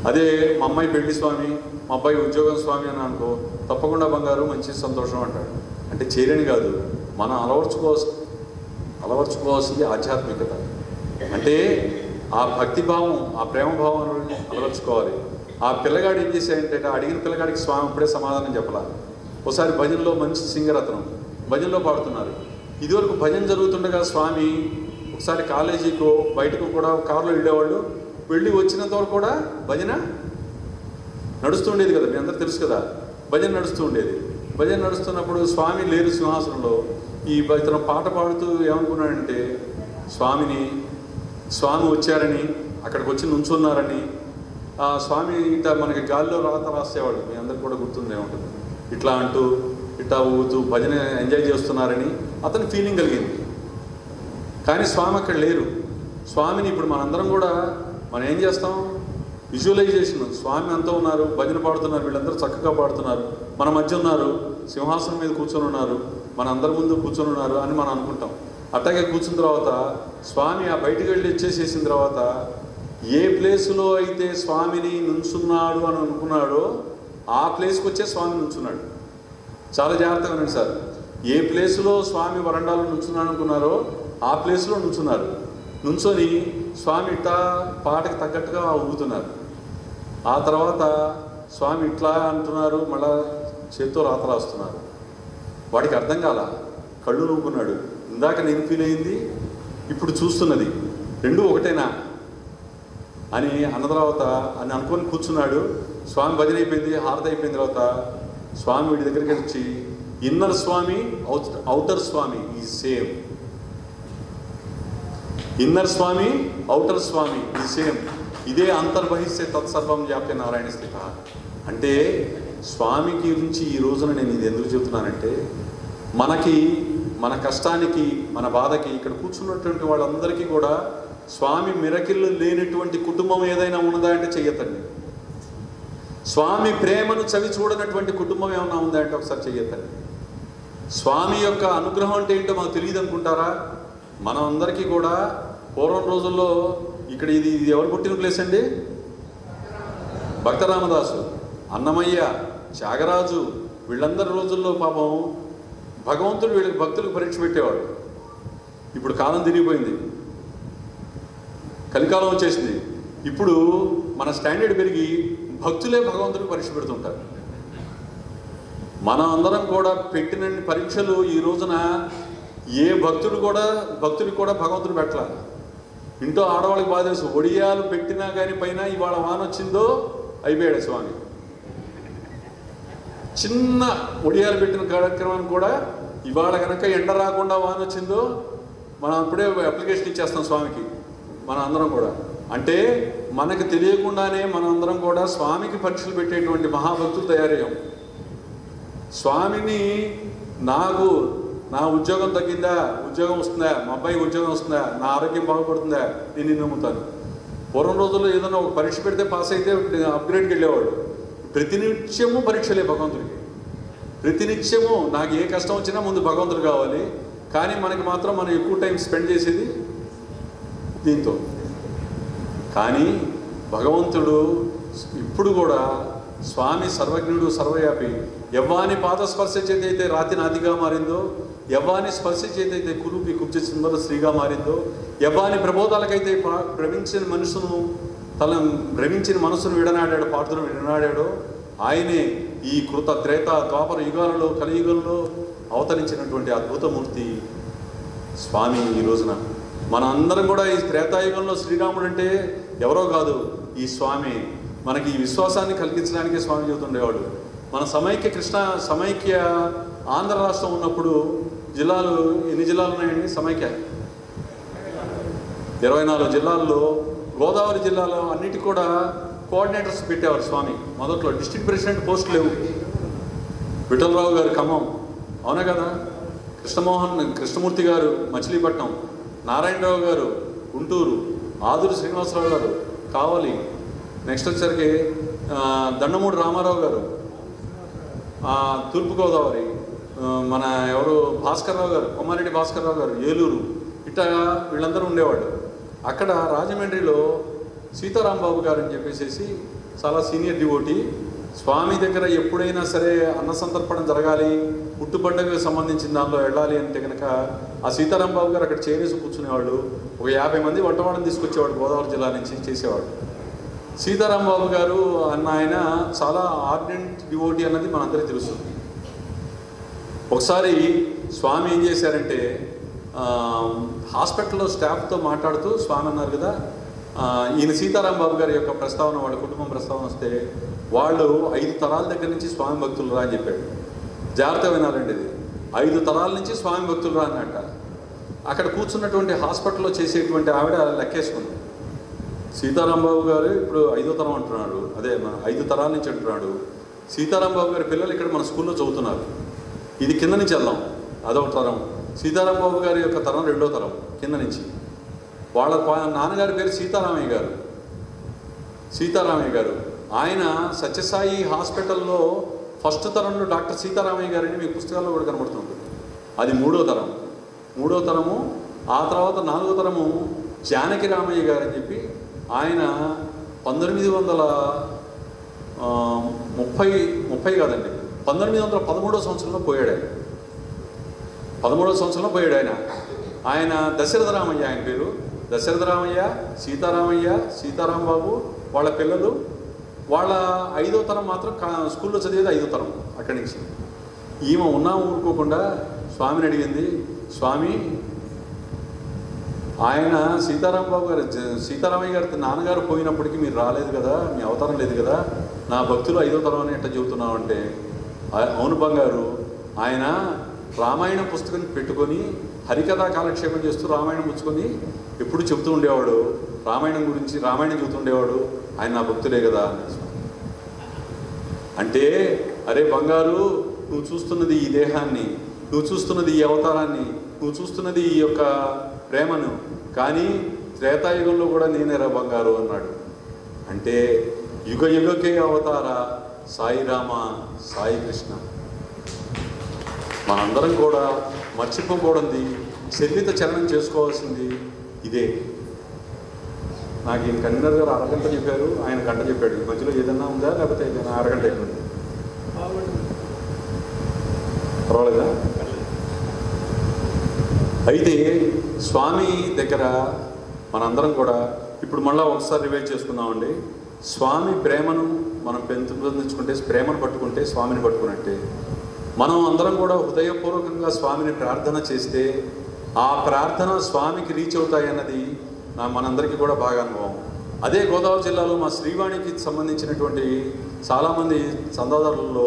అదే మా అమ్మాయి పెళ్లి స్వామి, మా అబ్బాయి ఉద్యోగం స్వామి అని అనుకో, తప్పకుండా బంగారు మంచి సంతోషం అంటాడు. అంటే చేరని కాదు, మనం అలవర్చుకోవాల్సింది ఆధ్యాత్మికత. అంటే ఆ భక్తిభావం, ఆ ప్రేమభావం అలవర్చుకోవాలి. ఆ పిల్లగాడు ఏం చేశాడంటే అడిగిన పిల్లగాడికి స్వామి అప్పుడే సమాధానం చెప్పాల. ఒకసారి భజనలో మంచి సింగర్ అతను భజనలో పాడుతున్నారు. ఇదివరకు భజన జరుగుతుండగా స్వామి ఒకసారి కాలేజీకో బయటకు కూడా కారులో వెళ్ళేవాళ్ళు, వెళ్ళి వచ్చినంత వరకు కూడా భజన నడుస్తూ ఉండేది కదా, మీ అందరూ తెలుసు కదా, భజన నడుస్తూ ఉండేది. భజన నడుస్తున్నప్పుడు స్వామి లేరు సింహాసనంలో. ఈ ఇతను పాట పాడుతూ ఏమనుకున్నాడంటే స్వామి వచ్చారని, అక్కడికి వచ్చి నుంచున్నారని, ఆ స్వామి ఇట మనకి గాలిలో రాత రాసేవాడు, మీ అందరికి కూడా గుర్తుందే ఉంటుంది, ఇట్లా అంటూ ఇట్లా ఊగుతూ భజన ఎంజాయ్ చేస్తున్నారని అతని ఫీలింగ్ కలిగింది. కానీ స్వామి అక్కడ లేరు. స్వామిని ఇప్పుడు మనందరం కూడా మనం ఏం చేస్తాం, విజువలైజేషన్, స్వామి అంతా ఉన్నారు, భజన పాడుతున్నారు, వీళ్ళందరూ చక్కగా పాడుతున్నారు, మన మధ్య ఉన్నారు, సింహాసనం మీద కూర్చొని ఉన్నారు, మన అందరి ముందు కూర్చొని ఉన్నారు అని మనం అనుకుంటాం. అట్లాగే కూర్చున్న తర్వాత స్వామి ఆ బయటికి వెళ్ళి వచ్చేసేసిన తర్వాత ఏ ప్లేసులో అయితే స్వామిని నుంచున్నాడు అని అనుకున్నాడో ఆ ప్లేస్కి వచ్చే స్వామి నుంచున్నాడు. చాలా జాగ్రత్తగా ఉండండి సార్. ఏ ప్లేసులో స్వామి వరండాలో నుంచున్నాడు అనుకున్నారో ఆ ప్లేస్లో నుంచున్నారు. నుంచొని స్వామి ఇట్లా పాటకి తగ్గట్టుగా ఊగుతున్నారు. ఆ తర్వాత స్వామి ఇట్లా అంటున్నారు, మళ్ళా చేత్తో రాత రాస్తున్నారు. వాడికి అర్థం కాల, కళ్ళు నూపుకున్నాడు. ఇందాక నేను ఫీల్ అయింది, ఇప్పుడు చూస్తున్నది రెండూ ఒకటేనా అని అన్న తర్వాత అని అనుకొని కూర్చున్నాడు. స్వామి భజన అయిపోయింది, హారతి అయిపోయిన తర్వాత స్వామి వీడి దగ్గరికి వచ్చి, ఇన్నర్ స్వామి ఔటర్ స్వామి ఈ సేమ్, ఇన్నర్ స్వామి ఔటర్ స్వామి ఈ సేమ్, ఇదే అంతర్బహిష్యే తత్సర్వం వ్యాప్య నారాయణ స్థిత. అంటే స్వామి గురించి ఈ రోజున నేను ఇది ఎందుకు చెబుతున్నానంటే, మనకి మన కష్టానికి మన బాధకి ఇక్కడ కూర్చున్నటువంటి వాళ్ళందరికీ కూడా స్వామి మిరకిళ్ళు లేనటువంటి కుటుంబం ఏదైనా ఉన్నదా అంటే చెయ్యతండి. స్వామి ప్రేమను చవి చూడనటువంటి కుటుంబం ఏమైనా ఉందా అంటే ఒకసారి చెయ్యతండి. స్వామి యొక్క అనుగ్రహం అంటే ఏంటో మాకు తెలియదు అనుకుంటారా? మనం అందరికీ కూడా పూర్వం రోజుల్లో ఇక్కడ ఇది ఎవరు పుట్టిన ప్లేస్ అండి? భక్త రామదాసు, అన్నమయ్య, త్యాగరాజు, వీళ్ళందరి రోజుల్లో పాపం భగవంతుడు వీళ్ళకి భక్తులకు పరీక్ష పెట్టేవాడు. ఇప్పుడు కాలం తిరిగిపోయింది, కలికాలం వచ్చేసింది. ఇప్పుడు మన స్టాండర్డ్ పెరిగి భక్తులే భగవంతుడికి పరీక్ష పెడుతుంటారు. మనం అందరం కూడా పెట్టిన పరీక్షలు ఈ రోజున ఏ భక్తుడికి కూడా భగవంతుడు పెట్టాలి. ఇంట్లో ఆడవాళ్ళకి బాధ తెలుసు, ఒడియాలు పెట్టినా కానీ పైన ఇవాళ వాన వచ్చిందో అయిపోయాడు స్వామి. చిన్న ఒడియాలు పెట్టిన కార్యక్రమాన్ని కూడా ఇవాళ కనుక ఎండ రాకుండా వాన వచ్చిందో మనం అప్పుడే అప్లికేషన్ ఇచ్చేస్తాం స్వామికి, మనం అందరం కూడా. అంటే మనకు తెలియకుండానే మనం అందరం కూడా స్వామికి పరీక్షలు పెట్టేటువంటి మహాభక్తులు తయారయ్యాం. స్వామిని నాకు నా ఉద్యోగం తగ్గిందా, ఉద్యోగం వస్తుందా, మా అబ్బాయికి ఉద్యోగం వస్తుందా, నా ఆరోగ్యం బాగుపడుతుందా, నేను నిన్ను నమ్ముతాను. పూర్వం రోజుల్లో ఏదైనా ఒక పరీక్ష పెడితే పాస్ అయితే అప్గ్రేడ్కి వెళ్ళేవాడు. ప్రతినిత్యము పరీక్షలే భగవంతుడికి. ప్రతినిత్యము నాకు ఏ కష్టం వచ్చినా ముందు భగవంతుడు కావాలి. కానీ మనకి మాత్రం మనం ఎక్కువ టైం స్పెండ్ చేసేది దీంతో. కానీ భగవంతుడు ఇప్పుడు కూడా స్వామి సర్వజ్ఞుడు, సర్వవ్యాపి. యవ్వాని పాదస్పర్శ చేతైతే రాతి నాదిగా మారిందో, యవ్వాని స్పర్శ చేతైతే కురూపి కుబ్జ సుందర స్త్రీగా మారిందో, యవ్వాని ప్రబోధాలకైతే భ్రమించిన మనసును విడనాడాడు, పాఠులను విడనాడాడో, ఆయనే ఈ కృత త్రేత ద్వాపర యుగాలలో కలియుగంలో అవతరించినటువంటి అద్భుతమూర్తి స్వామి. ఈ రోజున మన అందరం కూడా ఈ త్రేతాయుగంలో శ్రీరాముడు అంటే ఎవరో కాదు, ఈ స్వామి. మనకి ఈ విశ్వాసాన్ని కలిగించడానికి స్వామి చెబుతుండేవాడు. మన సమైక్య ఆంధ్ర రాష్ట్రం ఉన్నప్పుడు జిల్లాలు ఎన్ని జిల్లాలు ఉన్నాయండి? సమైక్య 24 జిల్లాల్లో, గోదావరి జిల్లాలో అన్నిటికీ కూడా కోఆర్డినేటర్స్ పెట్టేవారు స్వామి. మొదట్లో డిస్ట్రిక్ట్ ప్రెసిడెంట్ పోస్టులు లేవు. విఠలరావు గారు ఖమ్మం, అవునా కదా, కృష్ణమూర్తి గారు మచిలీపట్నం, నారాయణరావు గారు గుంటూరు, ఆదురు శ్రీనివాసరావు గారు కావలి, నెక్స్ట్ వచ్చరికి దండమూడి రామారావు గారు తూర్పుగోదావరి, మన ఎవరు భాస్కర్రావు గారు, కొమ్మారెడ్డి భాస్కర్రావు గారు ఏలూరు, ఇట్లా వీళ్ళందరూ ఉండేవాళ్ళు. అక్కడ రాజమండ్రిలో సీతారాంబాబు గారు అని చెప్పేసి చాలా సీనియర్ డివోటీ. స్వామి దగ్గర ఎప్పుడైనా సరే అన్న సంతర్పణ జరగాలి, పుట్టు పండుగకు సంబంధించిన దానిలో వెళ్ళాలి అంటే కనుక ఆ సీతారాంబాబు గారు అక్కడ చేరేసి కూర్చునేవాళ్ళు. ఒక 50 మంది వంటవాళ్ళని తీసుకొచ్చేవాడు, గోదావరి జిల్లా నుంచి చేసేవాడు. సీతారాంబాబు గారు అన్న ఆయన చాలా ఆర్డెంట్ డివోటీ అన్నది మనందరికీ తెలుసు. ఒకసారి స్వామి ఏం చేశారంటే, హాస్పిటల్లో స్టాఫ్తో మాట్లాడుతూ స్వామి అన్నారు కదా, ఈయన సీతారాంబాబు గారి యొక్క ప్రస్తావన, వాళ్ళ కుటుంబం ప్రస్తావన వస్తే వాళ్ళు 5 తరాల దగ్గర నుంచి స్వామి భక్తులు రా అని చెప్పాడు. జాగ్రత్త వినాలండి, ఇది 5 తరాల నుంచి స్వామి భక్తులు రా అన్నట్ట. అక్కడ కూర్చున్నటువంటి హాస్పిటల్లో చేసేటువంటి ఆవిడ లెక్కేసుకుంది. సీతారాంబాబు గారు ఇప్పుడు 5వ తరం అంటున్నాడు, అదే 5 తరాల నుంచి అంటున్నాడు. సీతారాంబాబు గారి పిల్లలు ఇక్కడ మన స్కూల్లో చదువుతున్నారు. ఇది కింద నుంచి వెళ్దాం, అదొక తరం. సీతారాంబాబు గారి యొక్క తరం 2వ తరం కింద నుంచి. వాళ్ళ నాన్నగారి పేరు సీతారామయ్య గారు. ఆయన సత్యసాయి హాస్పిటల్లో ఫస్ట్ తరంలో డాక్టర్ సీతారామయ్య గారని మీ పుస్తకాల్లో కూడా కనబడుతుంది. అది 3వ తరము. ఆ తర్వాత 4వ తరము జానకి రామయ్య గారు అని చెప్పి ఆయన 1913 సంవత్సరంలో పోయాడు. 13వ సంవత్సరంలో పోయాడు ఆయన దశరథ రామయ్య, ఆయన పేరు దశరథ రామయ్య, సీతారామయ్య, సీతారాంబాబు, వాళ్ళ పిల్లలు. వాళ్ళ 5వ తరం మాత్రం స్కూల్లో చదివేది 5వ తరం. అక్కడి నుంచి. ఈమె ఉన్నా ఊరుకోకుండా స్వామిని అడిగింది, స్వామి ఆయన సీతారామయ్య గారి నాన్నగారు పోయినప్పటికీ మీరు రాలేదు కదా, మీ అవతారం లేదు కదా, నా భక్తులు 5వ తరం అని ఎట్లా చెబుతున్నావు అంటే, అవును బంగారు, ఆయన రామాయణ పుస్తకం పెట్టుకొని హరికథా కాలక్షేపం చేస్తూ రామాయణం పుచ్చుకొని ఎప్పుడు చెబుతూ ఉండేవాడు, రామాయణం గురించి రామాయణం చెబుతుండేవాడు, ఆయన నా భక్తులే కదా అంటే, అరే బంగారు, నువ్వు చూస్తున్నది ఈ దేహాన్ని, నువ్వు చూస్తున్నది ఈ అవతారాన్ని, నువ్వు చూస్తున్నది ఈ యొక్క ప్రేమను, కానీ త్రేతాయుగంలో కూడా నేనేరా బంగారు అన్నాడు. అంటే యుగ యుగకే అవతార సాయిరామ సాయి కృష్ణ. మనందరం కూడా మర్చిపోకూడదు, చరిత చరణం చేసుకోవాల్సింది ఇదే. నాకు ఈయన కన్వీనర్ గారు అరగంట చెప్పారు, ఆయన గంట చెప్పాడు. ఈ మధ్యలో ఏదన్నా ఉందా, లేకపోతే ఏదైనా అరగంట అయిపోయింది? పర్వాలేదా? అయితే స్వామి దగ్గర మనందరం కూడా ఇప్పుడు మళ్ళీ ఒకసారి రివైజ్ చేసుకుందామండి. స్వామి ప్రేమను మనం పెంపొందించుకుంటే, ప్రేమను పట్టుకుంటే స్వామిని పట్టుకున్నట్టే. మనం అందరం కూడా హృదయపూర్వకంగా స్వామిని ప్రార్థన చేస్తే ఆ ప్రార్థన స్వామికి రీచ్ అవుతాయన్నది మనందరికీ కూడా బాగా అనుభవం. అదే గోదావరి జిల్లాలో మా శ్రీవాణికి సంబంధించినటువంటి చాలామంది చందాదారులలో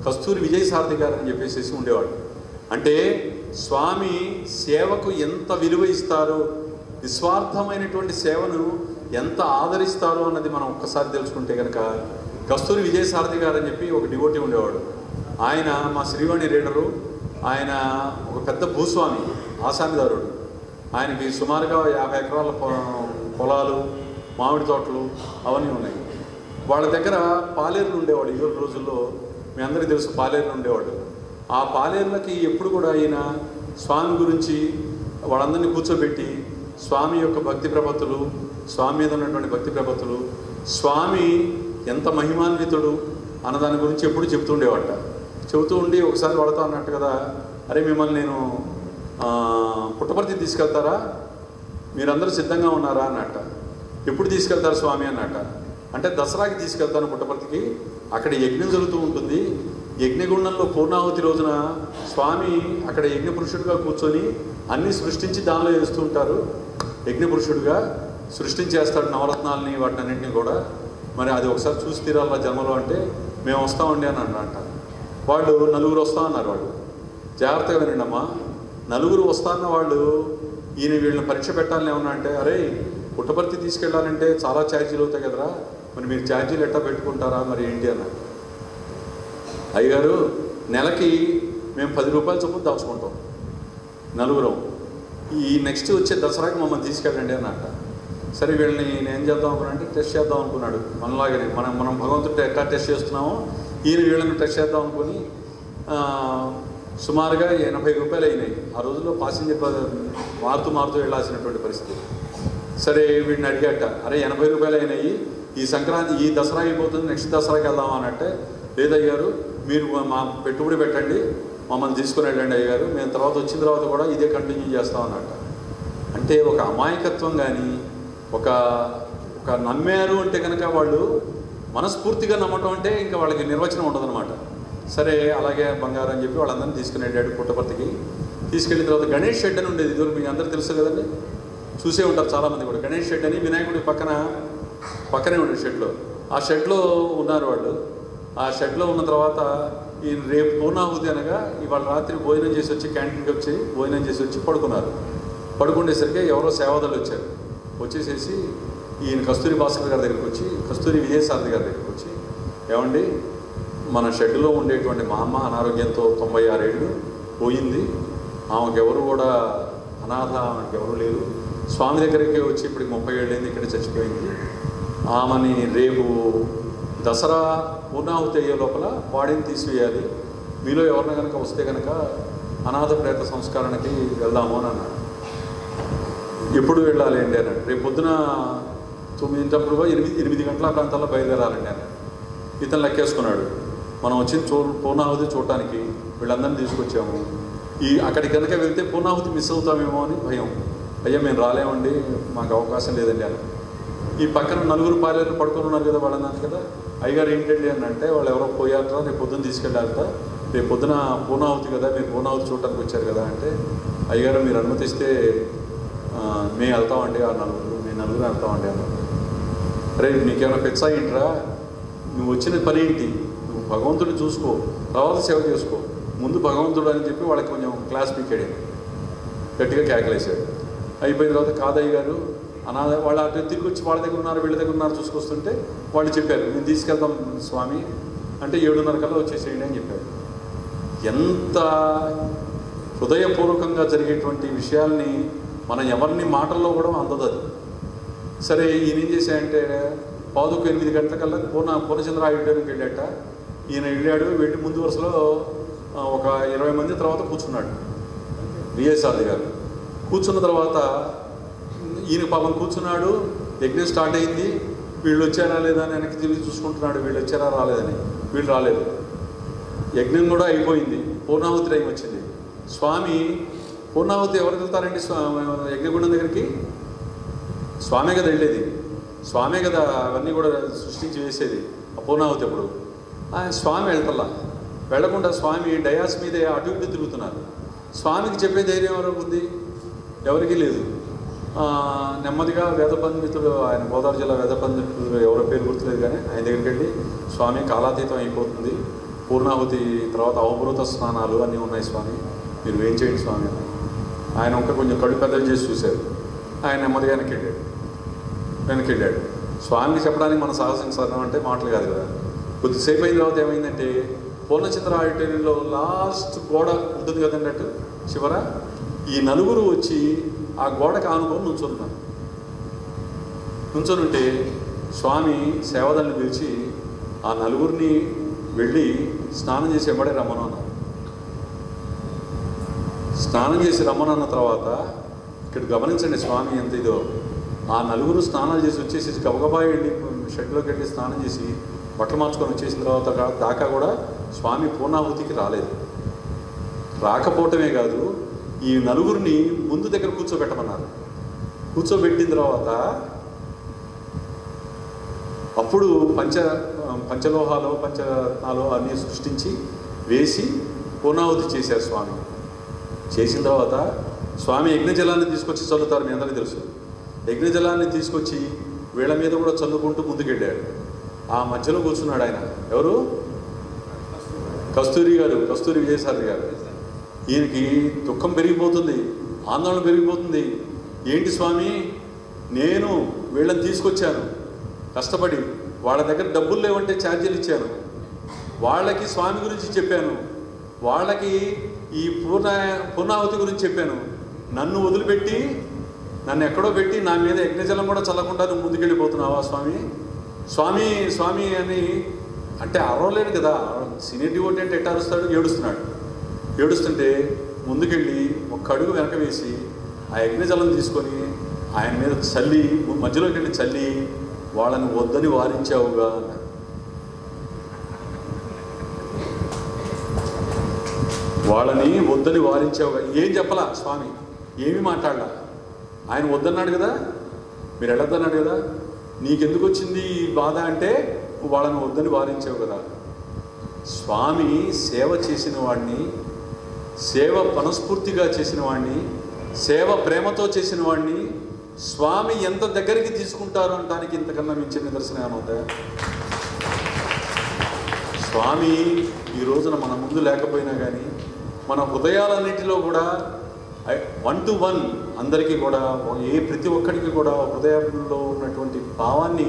కస్తూరి విజయసారథి గారు అని చెప్పేసి ఉండేవాడు. అంటే స్వామి సేవకు ఎంత విలువ ఇస్తారో, నిస్వార్థమైనటువంటి సేవను ఎంత ఆదరిస్తారో అన్నది మనం ఒక్కసారి తెలుసుకుంటే కనుక, కస్తూరి విజయసారథి గారు అని చెప్పి ఒక డివోటీ ఉండేవాడు. ఆయన మా శ్రీవాణి రీడరు. ఆయన ఒక పెద్ద భూస్వామి, ఆసామిదారుడు. ఆయనకి సుమారుగా 50 ఎకరాల పొలాలు, మామిడి తోటలు అవన్నీ ఉన్నాయి. వాళ్ళ దగ్గర పాలేరులు ఉండేవాడు. ఈ రోజుల్లో మీ అందరికీ తెలుసు, పాలేరులు ఉండేవాడు. ఆ పాలేరులకి ఎప్పుడు కూడా ఈయన స్వామి గురించి వాళ్ళందరినీ కూర్చోబెట్టి స్వామి యొక్క భక్తి ప్రపత్తులు, స్వామి మీద ఉన్నటువంటి భక్తి ప్రపత్తులు, స్వామి ఎంత మహిమాన్వితుడు అన్నదాని గురించి ఎప్పుడు చెబుతుండేవాట. చెబుతూ ఉండి ఒకసారి వాళ్ళతో అన్నట్టు కదా, అరే మిమ్మల్ని నేను పుట్టపర్తి తీసుకెళ్తారా, మీరందరూ సిద్ధంగా ఉన్నారా అన్నట్ట. ఎప్పుడు తీసుకెళ్తారు స్వామి అన్నట్ట. అంటే దసరాకి తీసుకెళ్తాను పుట్టపర్తికి, అక్కడ యజ్ఞం జరుగుతూ ఉంటుంది. యజ్ఞగుండంలో పూర్ణాహుతి రోజున స్వామి అక్కడ యజ్ఞపురుషుడిగా కూర్చొని అన్నీ సృష్టించి దానిలో వేస్తూ ఉంటారు. యజ్ఞపురుషుడిగా సృష్టించేస్తాడు నవరత్నాలని, వాటిని అన్నింటినీ కూడా. మరి అది ఒకసారి చూసి తీరాల జన్మలో అంటే, మేము వస్తామండి అని అంట. వాళ్ళు 4 వస్తామన్నారు. వాళ్ళు జాగ్రత్తగా వినండి అమ్మా, 4 వస్తాన్న వాళ్ళు ఈయన వీళ్ళని పరీక్ష పెట్టాలని ఏమన్నా అంటే, అరే పుట్టపర్తి తీసుకెళ్ళాలంటే చాలా ఛార్జీలు అవుతాయి కదరా, మరి మీరు ఛార్జీలు ఎట్టా పెట్టుకుంటారా, మరి ఏంటి అన్నారు. అయ్యగారు, నెలకి మేము 10 రూపాయల చొప్పున దాచుకుంటాం 4. ఈ నెక్స్ట్ వచ్చే దసరాకి మమ్మల్ని తీసుకెళ్ళండి అన్నట్ట. సరే వీళ్ళని నేను చేద్దాం అనుకున్నానంటే టెస్ట్ చేద్దాం అనుకున్నాడు. మనలాగానే మనం భగవంతుడితో ఎట్లా టెస్ట్ చేస్తున్నామో ఈయన వీళ్ళని టెస్ట్ చేద్దాం అనుకుని సుమారుగా 80 రూపాయలు అయినాయి. ఆ రోజుల్లో పాసింజర్ మారుతూ వెళ్ళాల్సినటువంటి పరిస్థితి. సరే వీడిని అడిగాట, అరే 80 రూపాయలు అయినాయి, ఈ సంక్రాంతి ఈ దసరా అయిపోతుంది, నెక్స్ట్ దసరాకి వెళ్దాం అనంటే, లేదయ్యారు మీరు మా పెట్టుబడి పెట్టండి, మమ్మల్ని తీసుకుని వెళ్ళండి అయ్యారు, మేము తర్వాత వచ్చిన తర్వాత కూడా ఇదే కంటిన్యూ చేస్తాం అన్నట్ట. అంటే ఒక అమాయకత్వం కానీ, ఒక నమ్మారు అంటే కనుక వాళ్ళు మనస్ఫూర్తిగా నమ్మటం అంటే ఇంకా వాళ్ళకి నిర్వచనం ఉండదన్నమాట. సరే అలాగే బంగారం అని చెప్పి వాళ్ళందరినీ తీసుకుని వెళ్ళాడు పుట్టపర్తికి. తీసుకెళ్ళిన తర్వాత గణేష్ షెడ్ అని ఉండేది. ఇది మీకు అందరూ తెలుసు కదండి, చూసే ఉంటారు చాలామంది కూడా. గణేష్ షెడ్ అని వినాయకుడి పక్కనే ఉండే షెడ్లో, ఆ షెడ్లో ఉన్నారు వాళ్ళు. ఆ షెడ్లో ఉన్న తర్వాత ఈ రేపు పూర్ణాహుతి అనగా ఇవాళ రాత్రి భోజనం చేసి వచ్చి క్యాంటీన్కి వచ్చి భోజనం చేసి వచ్చి పడుకున్నారు. పడుకునేసరికి ఎవరో సేవదలు వచ్చారు. వచ్చేసేసి ఈయన కస్తూరి భాస్కర్ గారి దగ్గరికి వచ్చి, కస్తూరి విజయసారథి గారి దగ్గరికి వచ్చి, ఏమండి మన షెడ్లో ఉండేటువంటి మా అమ్మ అనారోగ్యంతో 96 ఏళ్ళు పోయింది, ఆమెకు ఎవరు కూడా అనాథ, ఆమెకు ఎవరు లేరు, స్వామి దగ్గరికి వచ్చి ఇప్పటికి 30 ఏళ్ళైంది, ఇక్కడ చచ్చిపోయింది, ఆమెని రేపు దసరా పూర్ణాహుతి అయ్యే లోపల బాడీని తీసివేయాలి, మీలో ఎవరిన కనుక వస్తే కనుక అనాథ ప్రేత సంస్కరణకి వెళ్దాము అని అన్నాడు. ఎప్పుడు వెళ్ళాలి అండి అన్నాడు. రేపు పొద్దున 9 8 గంటల ప్రాంతాల్లో బయలుదేరాలండి అన్నాడు. ఇతను లెక్కేసుకున్నాడు, మనం వచ్చిన పూర్ణాహుతి చూడటానికి వీళ్ళందరినీ తీసుకొచ్చాము, అక్కడికి కనుక వెళ్తే పూర్ణాహుతి మిస్ అవుతామేమో అని భయం. అయ్యా మేము రాలేమండి, మాకు అవకాశం లేదండి అన్న. ఈ పక్కన నలుగురు పాలేరు పడుకొని ఉన్నారు కదా, వాళ్ళు అన్నారు కదా, అయ్యగారు ఏంటండి అని అంటే, వాళ్ళు ఎవరో పోయారట, రేపు పొద్దున్న తీసుకెళ్ళారట, రేపు పొద్దున పూర్ణాహుతి కదా, మీరు పూర్ణాహుతి చూడటానికి వచ్చారు కదా అంటే, అయ్యగారు మీరు అనుమతిస్తే మేము వెళ్తామండి, మేము నలుగురు వెళ్తామండి అన్నారు. అరే నీకేమైనా పెచ్చా ఏంట్రా, నువ్వు వచ్చిన పని ఏంటి, నువ్వు భగవంతుడిని చూసుకో, తర్వాత సేవ చేసుకో, ముందు భగవంతుడు అని చెప్పి వాళ్ళకి కొంచెం క్లాస్ పీకాడు, గట్టిగా కేకలేశాడు. అయిపోయిన తర్వాత కాదయ్య గారు వాళ్ళు అటు తిరిగి వచ్చి వాళ్ళ దగ్గర ఉన్నారు, వీళ్ళ దగ్గర ఉన్నారు చూసుకొస్తుంటే వాళ్ళు చెప్పారు మేము తీసుకెళ్తాం స్వామి అంటే 7:30 కల్లా వచ్చేసేయండి అని చెప్పారు. ఎంత హృదయపూర్వకంగా జరిగేటువంటి విషయాల్ని మనం ఎవరిని మాటల్లో కూడా అందదు అది. సరే ఈయన ఏం చేశాయంటే 8 గంటలకల్లా పూర్ణచంద్ర ఆడిటోరియంకి వెళ్ళాట. ఈయన వెళ్ళి ముందు వరుసలో ఒక 20 మంది తర్వాత కూర్చున్నాడు విఎస్ఆర్ది గారు. కూర్చున్న తర్వాత ఈయన పాపం కూర్చున్నాడు, యజ్ఞం స్టార్ట్ అయింది, వీళ్ళు వచ్చారా లేదా అని వెనక్కి తిరిగి చూసుకుంటున్నాడు, వీళ్ళు వచ్చారా రాలేదని. వీళ్ళు రాలేదు. యజ్ఞం కూడా అయిపోయింది, పూర్ణాహుతి టైం వచ్చింది. స్వామి పూర్ణాహుతి ఎవరికి వెళ్తారండి యజ్ఞగుండం దగ్గరికి? స్వామే కదా వెళ్ళేది, స్వామే కదా అవన్నీ కూడా సృష్టించి వేసేది. ఆ పూర్ణాహుతి ఎప్పుడు స్వామి వెళ్లకుండా స్వామి డయాస్ మీదే అటు ఇటు తిరుగుతున్నారు. స్వామికి చెప్పే ధైర్యం ఎవరికి ఉంది? ఎవరికీ లేదు. నెమ్మదిగా వేద పండితుడు, ఆయన గోదావరి జిల్లా వేద పండితుడు ఎవరో పేరు గుర్తులేదు కానీ ఆయన దగ్గరికి వెళ్ళి స్వామి కాలాతీతం అయిపోతుంది, పూర్ణాహుతి తర్వాత అవభృత స్నానాలు అన్నీ ఉన్నాయి స్వామి, మీరు ఏం చేయండి స్వామి అని. ఆయన కొంచెం కళ్ళు పెద్దలు చేసి చూశారు. ఆయన నెమ్మదిగా వెనక్కి వెళ్ళాడు. స్వామికి చెప్పడానికి మన సాహసించడం అంటే మాటలు కాదు కదా. కొద్దిసేపు అయిన తర్వాత ఏమైందంటే పూర్ణచంద్ర ఆడిటోరియంలో లాస్ట్ గోడ ఉంటుంది కదండి అటు చివర, ఈ నలుగురు వచ్చి ఆ గోడకు ఆనుకొని నుంచొని ఉంటే స్వామి సేవదల్ని పిలిచి ఆ నలుగురిని వెళ్ళి స్నానం చేసి వెంబడే రమ్మనన్నారు. స్నానం చేసి రమ్మనన్న తర్వాత ఇక్కడ గమనించండి స్వామి ఎంత ఇదో. ఆ నలుగురు స్నానాలు చేసి వచ్చేసి గబగబా వెళ్ళి షెడ్లోకి వెళ్ళి స్నానం చేసి బట్టలు మార్చుకొని వచ్చేసిన తర్వాత దాకా కూడా స్వామి పూర్ణాహుతికి రాలేదు. రాకపోవటమే కాదు, ఈ నలుగురిని ముందు దగ్గర కూర్చోబెట్టమన్నారు. కూర్చోబెట్టిన తర్వాత అప్పుడు పంచలోహాలు పంచరత్నాలు అన్నీ సృష్టించి వేసి పూర్ణాహుతి చేశారు స్వామి. చేసిన తర్వాత స్వామి యజ్ఞజలాన్ని తీసుకొచ్చి చల్లుతారు, మీ అందరికీ తెలుసు. యజ్ఞజలాన్ని తీసుకొచ్చి వీళ్ళ మీద కూడా చల్లుకుంటూ ముందుకెళ్ళాడు. ఆ మధ్యలో కూర్చున్నాడు ఆయన, ఎవరు? కస్తూరి విజయసారథి గారు. ఈయనకి దుఃఖం పెరిగిపోతుంది, ఆందోళన పెరిగిపోతుంది. ఏంటి స్వామి, నేను వీళ్ళని తీసుకొచ్చాను కష్టపడి, వాళ్ళ దగ్గర డబ్బులు లేవంటే ఛార్జీలు ఇచ్చాను, వాళ్ళకి స్వామి గురించి చెప్పాను, వాళ్ళకి ఈ పూర్ణాహుతి గురించి చెప్పాను, నన్ను వదిలిపెట్టి నన్ను ఎక్కడో పెట్టి నా మీద యజ్ఞజలం కూడా చల్లకుండా నువ్వు ముందుకెళ్ళిపోతున్నావా స్వామి? స్వామి స్వామి అని అంటే అరవలేడు కదా. సీనియర్ డివోటీ అంటే ఎట్లా అరుస్తాడు? ఏడుస్తుంటే ముందుకెళ్ళి ఒక అడుగు వెనక వేసి ఆ యజ్ఞజలం తీసుకొని ఆయన మీద చల్లి, మధ్యలోకి వెళ్ళి చల్లి, వాళ్ళని వద్దని వారించావుగా అన్నాడు. వాళ్ళని వద్దని వారించావుగా. ఏం చెప్పలా స్వామి, ఏమీ మాట్లాడలా. ఆయన వద్దన్నాడు కదా, మీరు వెళ్ళొద్దన్నాడు కదా, నీకెందుకు వచ్చింది ఈ బాధ అంటే వాళ్ళని వద్దని వారించావు కదా. స్వామి సేవ చేసిన వాడిని, సేవ మనస్ఫూర్తిగా చేసిన వాడిని, సేవ ప్రేమతో చేసిన వాడిని స్వామి ఎంత దగ్గరికి తీసుకుంటారు అనడానికి ఇంతకన్నా మించిన నిదర్శనం ఏమవుతాయి? స్వామి ఈ రోజున మన ముందు లేకపోయినా కానీ మన హృదయాలన్నింటిలో కూడా 1 to 1 అందరికీ కూడా ప్రతి ఒక్కరికి కూడా హృదయంలో ఉన్నటువంటి భావాన్ని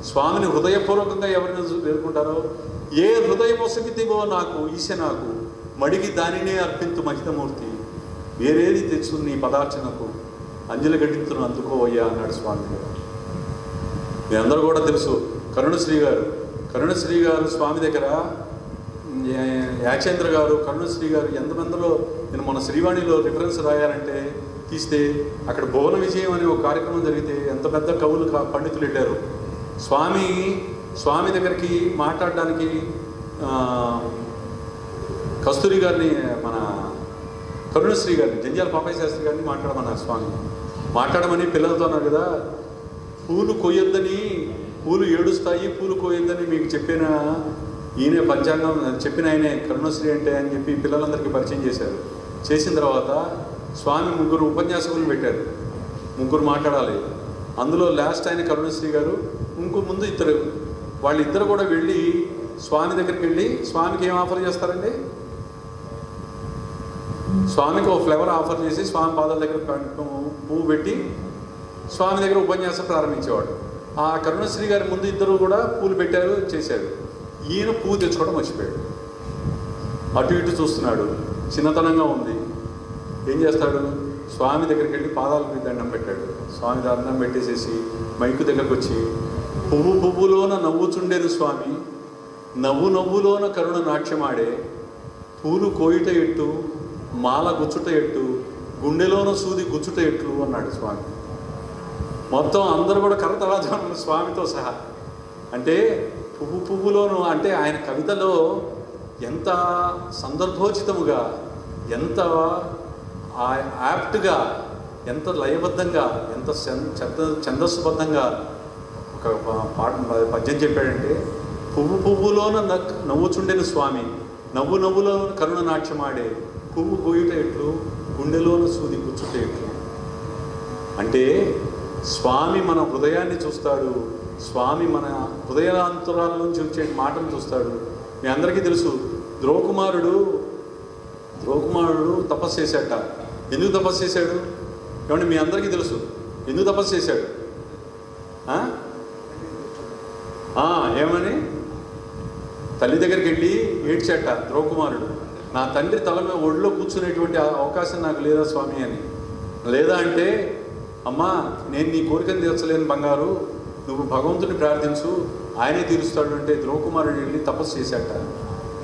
స్వామిని హృదయపూర్వకంగా ఎవరిని వేడుకుంటారో, ఏ హృదయమొసగితివో నాకు ఈశ నాకు మడిగి దానినే అర్పింతు మహితమూర్తి, వేరేది తెచ్చు నీ పదార్చనకు అంజలి గడ్డింతును అందుకోవయ్యా అన్నాడు స్వామి గారు. మీ అందరూ కూడా తెలుసు కరుణశ్రీ గారు స్వామి దగ్గర, యాచేంద్ర గారు, కరుణశ్రీ గారు ఎంతమందిలో నేను మన శ్రీవాణిలో రిఫరెన్స్ రాయాలంటే తీస్తే అక్కడ భువన విజయం అనే ఒక కార్యక్రమం జరిగితే ఎంత పెద్ద కవులు పండితులు వెళ్ళారు. స్వామి దగ్గరికి మాట్లాడడానికి కస్తూరి గారిని, మన కరుణశ్రీ గారిని, జంధ్యాల పాపయ్య శాస్త్రి గారిని మాట్లాడమన్నారు స్వామి. మాట్లాడమని పిల్లలతో అన్నారు కదా. పూలు కొయ్యొద్దని, పూలు ఏడుస్తాయి, పూలు కొయ్యొద్దని మీకు చెప్పిన ఈయనే పంచాంగం చెప్పిన ఆయనే కరుణశ్రీ అంటే అని చెప్పి పిల్లలందరికీ పరిచయం చేశారు. చేసిన తర్వాత స్వామి 3 ఉపన్యాసకులు పెట్టారు, 3 మాట్లాడాలి. అందులో లాస్ట్ ఆయన కరుణశ్రీ గారు, ముందు 2 వాళ్ళిద్దరు కూడా వెళ్ళి స్వామి దగ్గరికి వెళ్ళి స్వామికి ఏం ఆఫర్ చేస్తారండి? స్వామికి ఒక ఫ్లవర్ ఆఫర్ చేసి స్వామి పాదాల దగ్గర పువ్వు పెట్టి స్వామి దగ్గర ఉపన్యాసం ప్రారంభించేవాడు. ఆ కరుణశ్రీ గారి ముందు 2 కూడా పూలు పెట్టారు, చేశారు. ఈయన పువ్వు తెచ్చుకోవడం మర్చిపోయాడు. అటు ఇటు చూస్తున్నాడు, చిన్నతనంగా ఉంది. ఏం చేస్తాడు? స్వామి దగ్గరికి వెళ్ళి పాదాలకు దండం పెట్టాడు. స్వామి దండం పెట్టేసేసి మైకు దగ్గరకు వచ్చి, పువ్వు పువ్వులోన నవ్వుచుండేను స్వామి, నవ్వు నవ్వులోన కరుణ నాట్యమాడే, పూలు కోయుట ఎట్టు, మాల గుచ్చుట ఎట్టు, గుండెలోన సూది గుచ్చుట ఎట్లు అన్నాడు స్వామి. మొత్తం అందరూ కూడా కరతలాజనం స్వామితో సహా. అంటే పువ్వు పువ్వులోను అంటే ఆయన కవితలో ఎంత సందర్భోచితముగా, ఎంత యాప్ట్గా, ఎంత లయబద్ధంగా, ఎంత ఛందస్సుబద్ధంగా ఒక పద్యం చెప్పాడంటే, పువ్వు పువ్వులోన నవ్వుచుండెను స్వామి, నవ్వు నవ్వులో కరుణ నాట్యమాడే, పువ్వు కోయుట ఎట్లు, గుండెలోన సూది గుచ్చుట ఎట్లు. అంటే స్వామి మన హృదయాన్ని చూస్తాడు, స్వామి మన హృదయాంతరాల నుంచి వచ్చే మాటను చూస్తాడు. మీ అందరికీ తెలుసు, ధ్రువకుమారుడు తపస్సు చేశాట. ఎందుకు తపస్సు చేశాడు? ఏమంటే మీ అందరికీ తెలుసు ఎందుకు తపస్సు చేశాడు? ఏమని? తల్లి దగ్గరికి వెళ్ళి ఏడ్చాట ధ్రువకుమారుడు, నా తండ్రి తల మీద ఒళ్ళో కూర్చునేటువంటి అవకాశం నాకు లేదా స్వామి అని. లేదా అంటే, అమ్మా నేను నీ కోరికను తీర్చలేను బంగారు, నువ్వు భగవంతుని ప్రార్థించు, ఆయనే తీరుస్తాడు అంటే ధ్రువకుమారుడు వెళ్ళి తపస్సు చేశాట.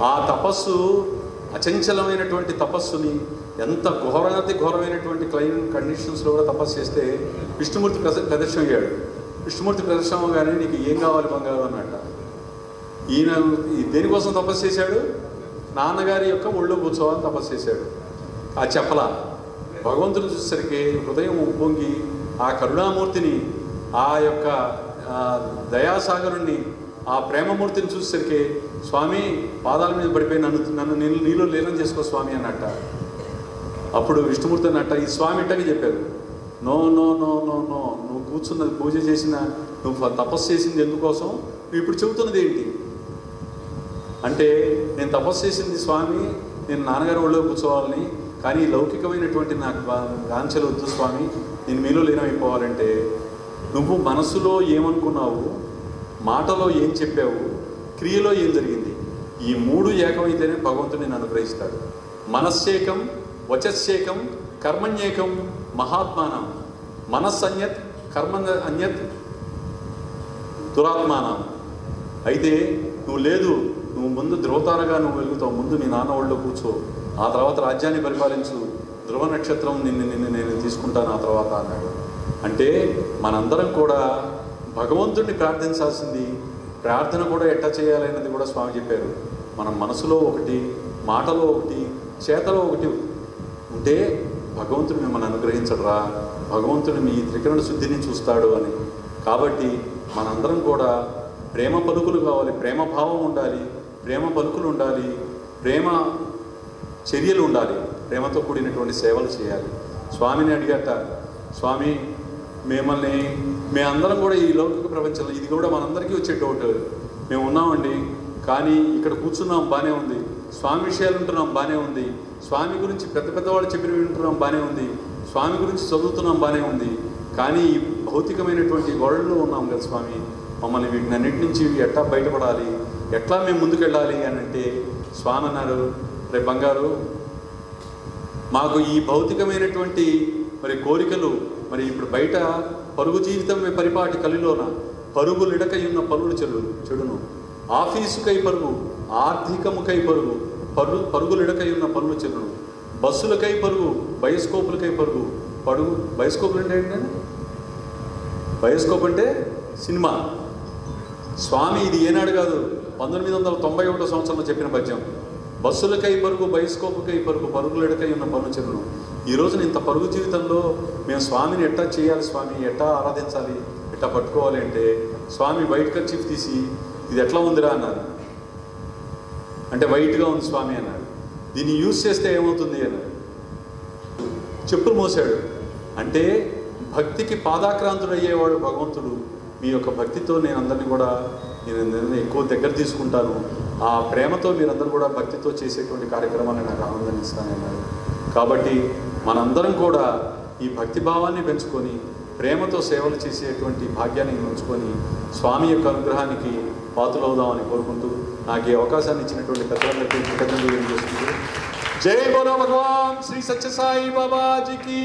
ఆ తపస్సు అచంచలమైనటువంటి తపస్సుని, ఎంత ఘోరమైనటువంటి కండిషన్స్లో కూడా తపస్సు చేస్తే విష్ణుమూర్తి ప్రదర్శనం అయ్యాడు. విష్ణుమూర్తి ప్రదర్శనం అవగానే నీకు ఏం కావాలి బంగారు అన్నట్ట. ఈయన దేనికోసం తపస్సు చేశాడు? నాన్నగారి యొక్క ఒళ్ళో కూర్చోవాలని తపస్సు చేశాడు. ఆ చెప్పల భగవంతుని చూసేసరికి హృదయం ఉప్పొంగి ఆ కరుణామూర్తిని, ఆ యొక్క దయాసాగరుణ్ణి, ఆ ప్రేమమూర్తిని చూసేసరికి స్వామి పాదాల మీద పడిపోయి నన్ను నీలో లీనం చేసుకో స్వామి అన్నట్ట. అప్పుడు విష్ణుమూర్తి అన్నట్ట ఈ స్వామి ఇట్టగా చెప్పారు, no no no no no, నువ్వు కూర్చున్నది పూజ చేసిన, నువ్వు తపస్సు చేసింది ఎందుకోసం, నువ్వు ఇప్పుడు చెబుతున్నది ఏంటి అంటే, నేను తపస్సు చేసింది స్వామి నేను నాన్నగారి ఒళ్ళో కూర్చోవాలని, కానీ లౌకికమైనటువంటి నాకు గాంచెలు వద్దు స్వామి, నేను మీలో లీనమైపోవాలంటే, నువ్వు మనసులో ఏమనుకున్నావు, మాటలో ఏం చెప్పావు, క్రియలో ఏం జరిగింది, ఈ 3 ఏకమైతేనే భగవంతుడు నేను అనుగ్రహిస్తాడు. మనస్సేకం, వచస్సేకం, కర్మణ్యేకం మహాత్మానం, మనస్సన్యత్ కర్మ అన్యత్ దురాత్మానం. అయితే నువ్వు లేదు, నువ్వు ముందు ధ్రువతారగా నువ్వు వెలుగుతావు, ముందు నీ నాన్న ఒళ్ళో కూర్చో, ఆ తర్వాత రాజ్యాన్ని పరిపాలించు, ధ్రువ నక్షత్రం నిన్ను నేను తీసుకుంటాను ఆ తర్వాత అన్నాడు. అంటే మనందరం కూడా భగవంతుడిని ప్రార్థించాల్సింది, ప్రార్థన కూడా ఎట్లా చేయాలన్నది కూడా స్వామి చెప్పారు. మనం మనసులో ఒకటి, మాటలో ఒకటి, చేతలో ఒకటి ఉంటే భగవంతుడు మిమ్మల్ని అనుగ్రహించడురా, భగవంతుడు మీ త్రికరణ శుద్ధిని చూస్తాడు అని. కాబట్టి మనందరం కూడా ప్రేమ పలుకులు కావాలి, ప్రేమ భావం ఉండాలి, ప్రేమ పలుకులు ఉండాలి, ప్రేమ చర్యలు ఉండాలి, ప్రేమతో కూడినటువంటి సేవలు చేయాలి. స్వామిని అడిగట, స్వామి మేమందరం కూడా ఈ లౌకిక ప్రపంచంలో, ఇది కూడా మనందరికీ వచ్చే డౌట్, మేము ఉన్నామండి కానీ ఇక్కడ కూర్చున్నాం బాగానే ఉంది, స్వామి విషయాలు ఉంటున్నాం బాగానే ఉంది, స్వామి గురించి పెద్దవాళ్ళు చెప్పినవి వింటున్నాం బాగానే ఉంది, స్వామి గురించి చదువుతున్నాం బాగానే ఉంది, కానీ ఈ భౌతికమైనటువంటి గొడవల్లో ఉన్నాం కదా స్వామి, మమ్మల్ని వీటిని అన్నింటి నుంచి ఎట్లా బయటపడాలి, ఎట్లా మేము ముందుకెళ్ళాలి అని అంటే స్వామి అన్నారు, రే బంగారు, మాకు ఈ భౌతికమైనటువంటి మరి కోరికలు, మరి ఇప్పుడు బయట పరుగు జీవితం పరిపాటి కలిలోన పరుగులిడకై ఉన్న పనులు చెడును, ఆఫీసుకై పరుగు, ఆర్థికముకై పరుగు, పరుగులిడకై ఉన్న పనులు చెడును, బస్సులకై పరుగు, బయోస్కోపులకై పరుగు. బయోస్కోపులు అంటే ఏంటంటే, బయోస్కోప్ అంటే సినిమా. స్వామి ఇది ఏనాడు కాదు, 1991 సంవత్సరంలో చెప్పిన పద్యం. బస్సులకై పరుగు, బయోస్కోపుకై పరుగు, పరుగులెడకై ఉన్న పనులు చెడును. ఈరోజు ఇంత పరుగు జీవితంలో మేము స్వామిని ఎట్టా చేయాలి, స్వామి ఎట్టా ఆరాధించాలి, ఇట్లా పట్టుకోవాలి అంటే స్వామి వైట్ కర్చీఫ్ తీసి ఇది ఎట్లా ఉందిరా అన్నారు. అంటే వైట్గా ఉంది స్వామి అన్నాడు. దీన్ని యూజ్ చేస్తే ఏమవుతుంది అన్నాడు. చెప్పులు మోసాడు. అంటే భక్తికి పాదాక్రాంతుడు అయ్యేవాడు భగవంతుడు. మీ యొక్క భక్తితో నేను అందరినీ కూడా నేను ఎక్కువ దగ్గర తీసుకుంటాను. ఆ ప్రేమతో మీరందరూ కూడా భక్తితో చేసేటువంటి కార్యక్రమాన్ని నాకు ఆనందాన్ని ఇస్తానన్నారు. కాబట్టి మనందరం కూడా ఈ భక్తి భావాన్ని పెంచుకొని ప్రేమతో సేవలు చేసేటువంటి భాగ్యాన్ని ఉంచుకొని స్వామి యొక్క అనుగ్రహానికి పాత్రలవుదామని కోరుకుంటూ నాకు ఈ అవకాశాన్ని ఇచ్చినటువంటి పెద్దలందరికీ కృతజ్ఞతలు తెలియజేసుకుంటూ జై బోలో భగవాన్ శ్రీ సత్య సాయి బాబాజీకి.